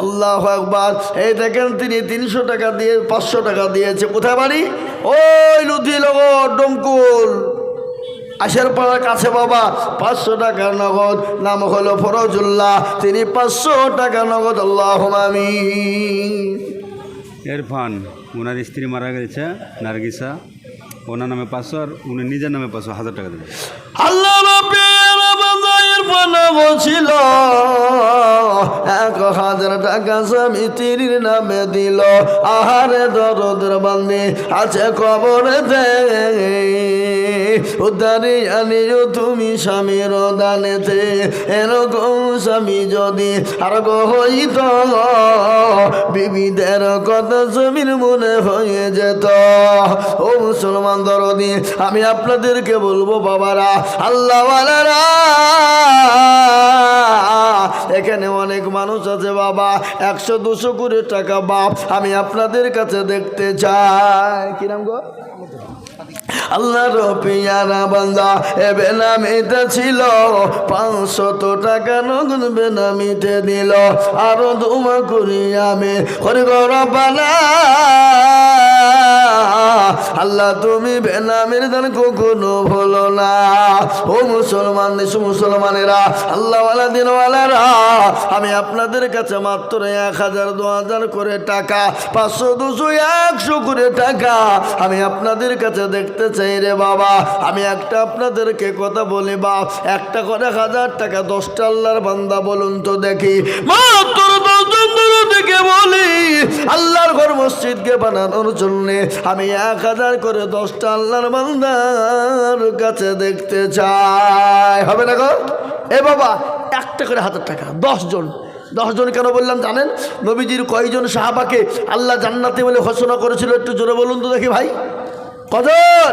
আল্লাহু আকবার। এই দেখেন তিনি 300 টাকা দিয়ে 500 টাকা দিয়েছে। কোথায় বাড়ি? ওই লুধিনগর ডমকুল আশের পাড়ার কাছে বাবা। 500 টাকা নগদ, নাম হলো ফরজুল্লাহ, তিনি 500 টাকা নগদ। আল্লাহুম্মা আমিন। ইরফান, ওনার স্ত্রী মারা গেছে নার্গিসা, ওনার নামে 500 আর উনি নিজের নামে 500 টাকা দেবেন। আল্লাহ বানাবো ছিল 1000 টাকা স্বামী স্ত্রীর নামে দিল আহারে দরদের বান্দি আছে কবরেতে উদ্ধারে আনিও তুমি স্বামীর দানেতে এরকম স্বামী যদি আর হইত বিবিদের কত জমির মনে হয়ে যেত ও মুসলমান দরদি আমি আপনাদেরকে বলবো বাবারা আল্লাহওয়ালারা এখানে অনেক মানুষ আছে বাবা 100-200 করে টাকা বাপ আমি আপনাদের কাছে দেখতে চাই কি নাম গো আল্লাহর পিয়ারা বান্দা এ বেনামিতে ছিল 500 টাকা নগদ বেনামিতে দিল আরো দোয়া করি আমি করে গরবানা আল্লাহ তুমি বেনামের দান কখনো ভুলো না ও মুসলমান মুসলমানেরা আল্লাহওয়ালা দিনওয়ালারা আমি আপনাদের কাছে মাত্র 1000-2000 করে টাকা 500-200-100 করে টাকা আমি আপনাদের কাছে দেখতে চাই রে বাবা আমি একটা আপনাদেরকে কথা বলি বাপ একটা করে 1000 টাকা 10টা আল্লাহর বান্দা বলুন তো দেখি মাত্র 10 জন দেখে বলি আল্লাহর ঘর মসজিদকে বানানোর জন্য আমি 1000 করে 10টা আল্লাহর বান্দার কাছে দেখতে চাই হবে না গো এ বাবা একটা করে 1000 টাকা 10 জন কেন বললাম জানেন নবীজির কয়জন সাহাবাকে আল্লাহ জান্নাতে বলে ঘোষণা করেছিল একটু জোরে বলুন তো দেখি ভাই কজন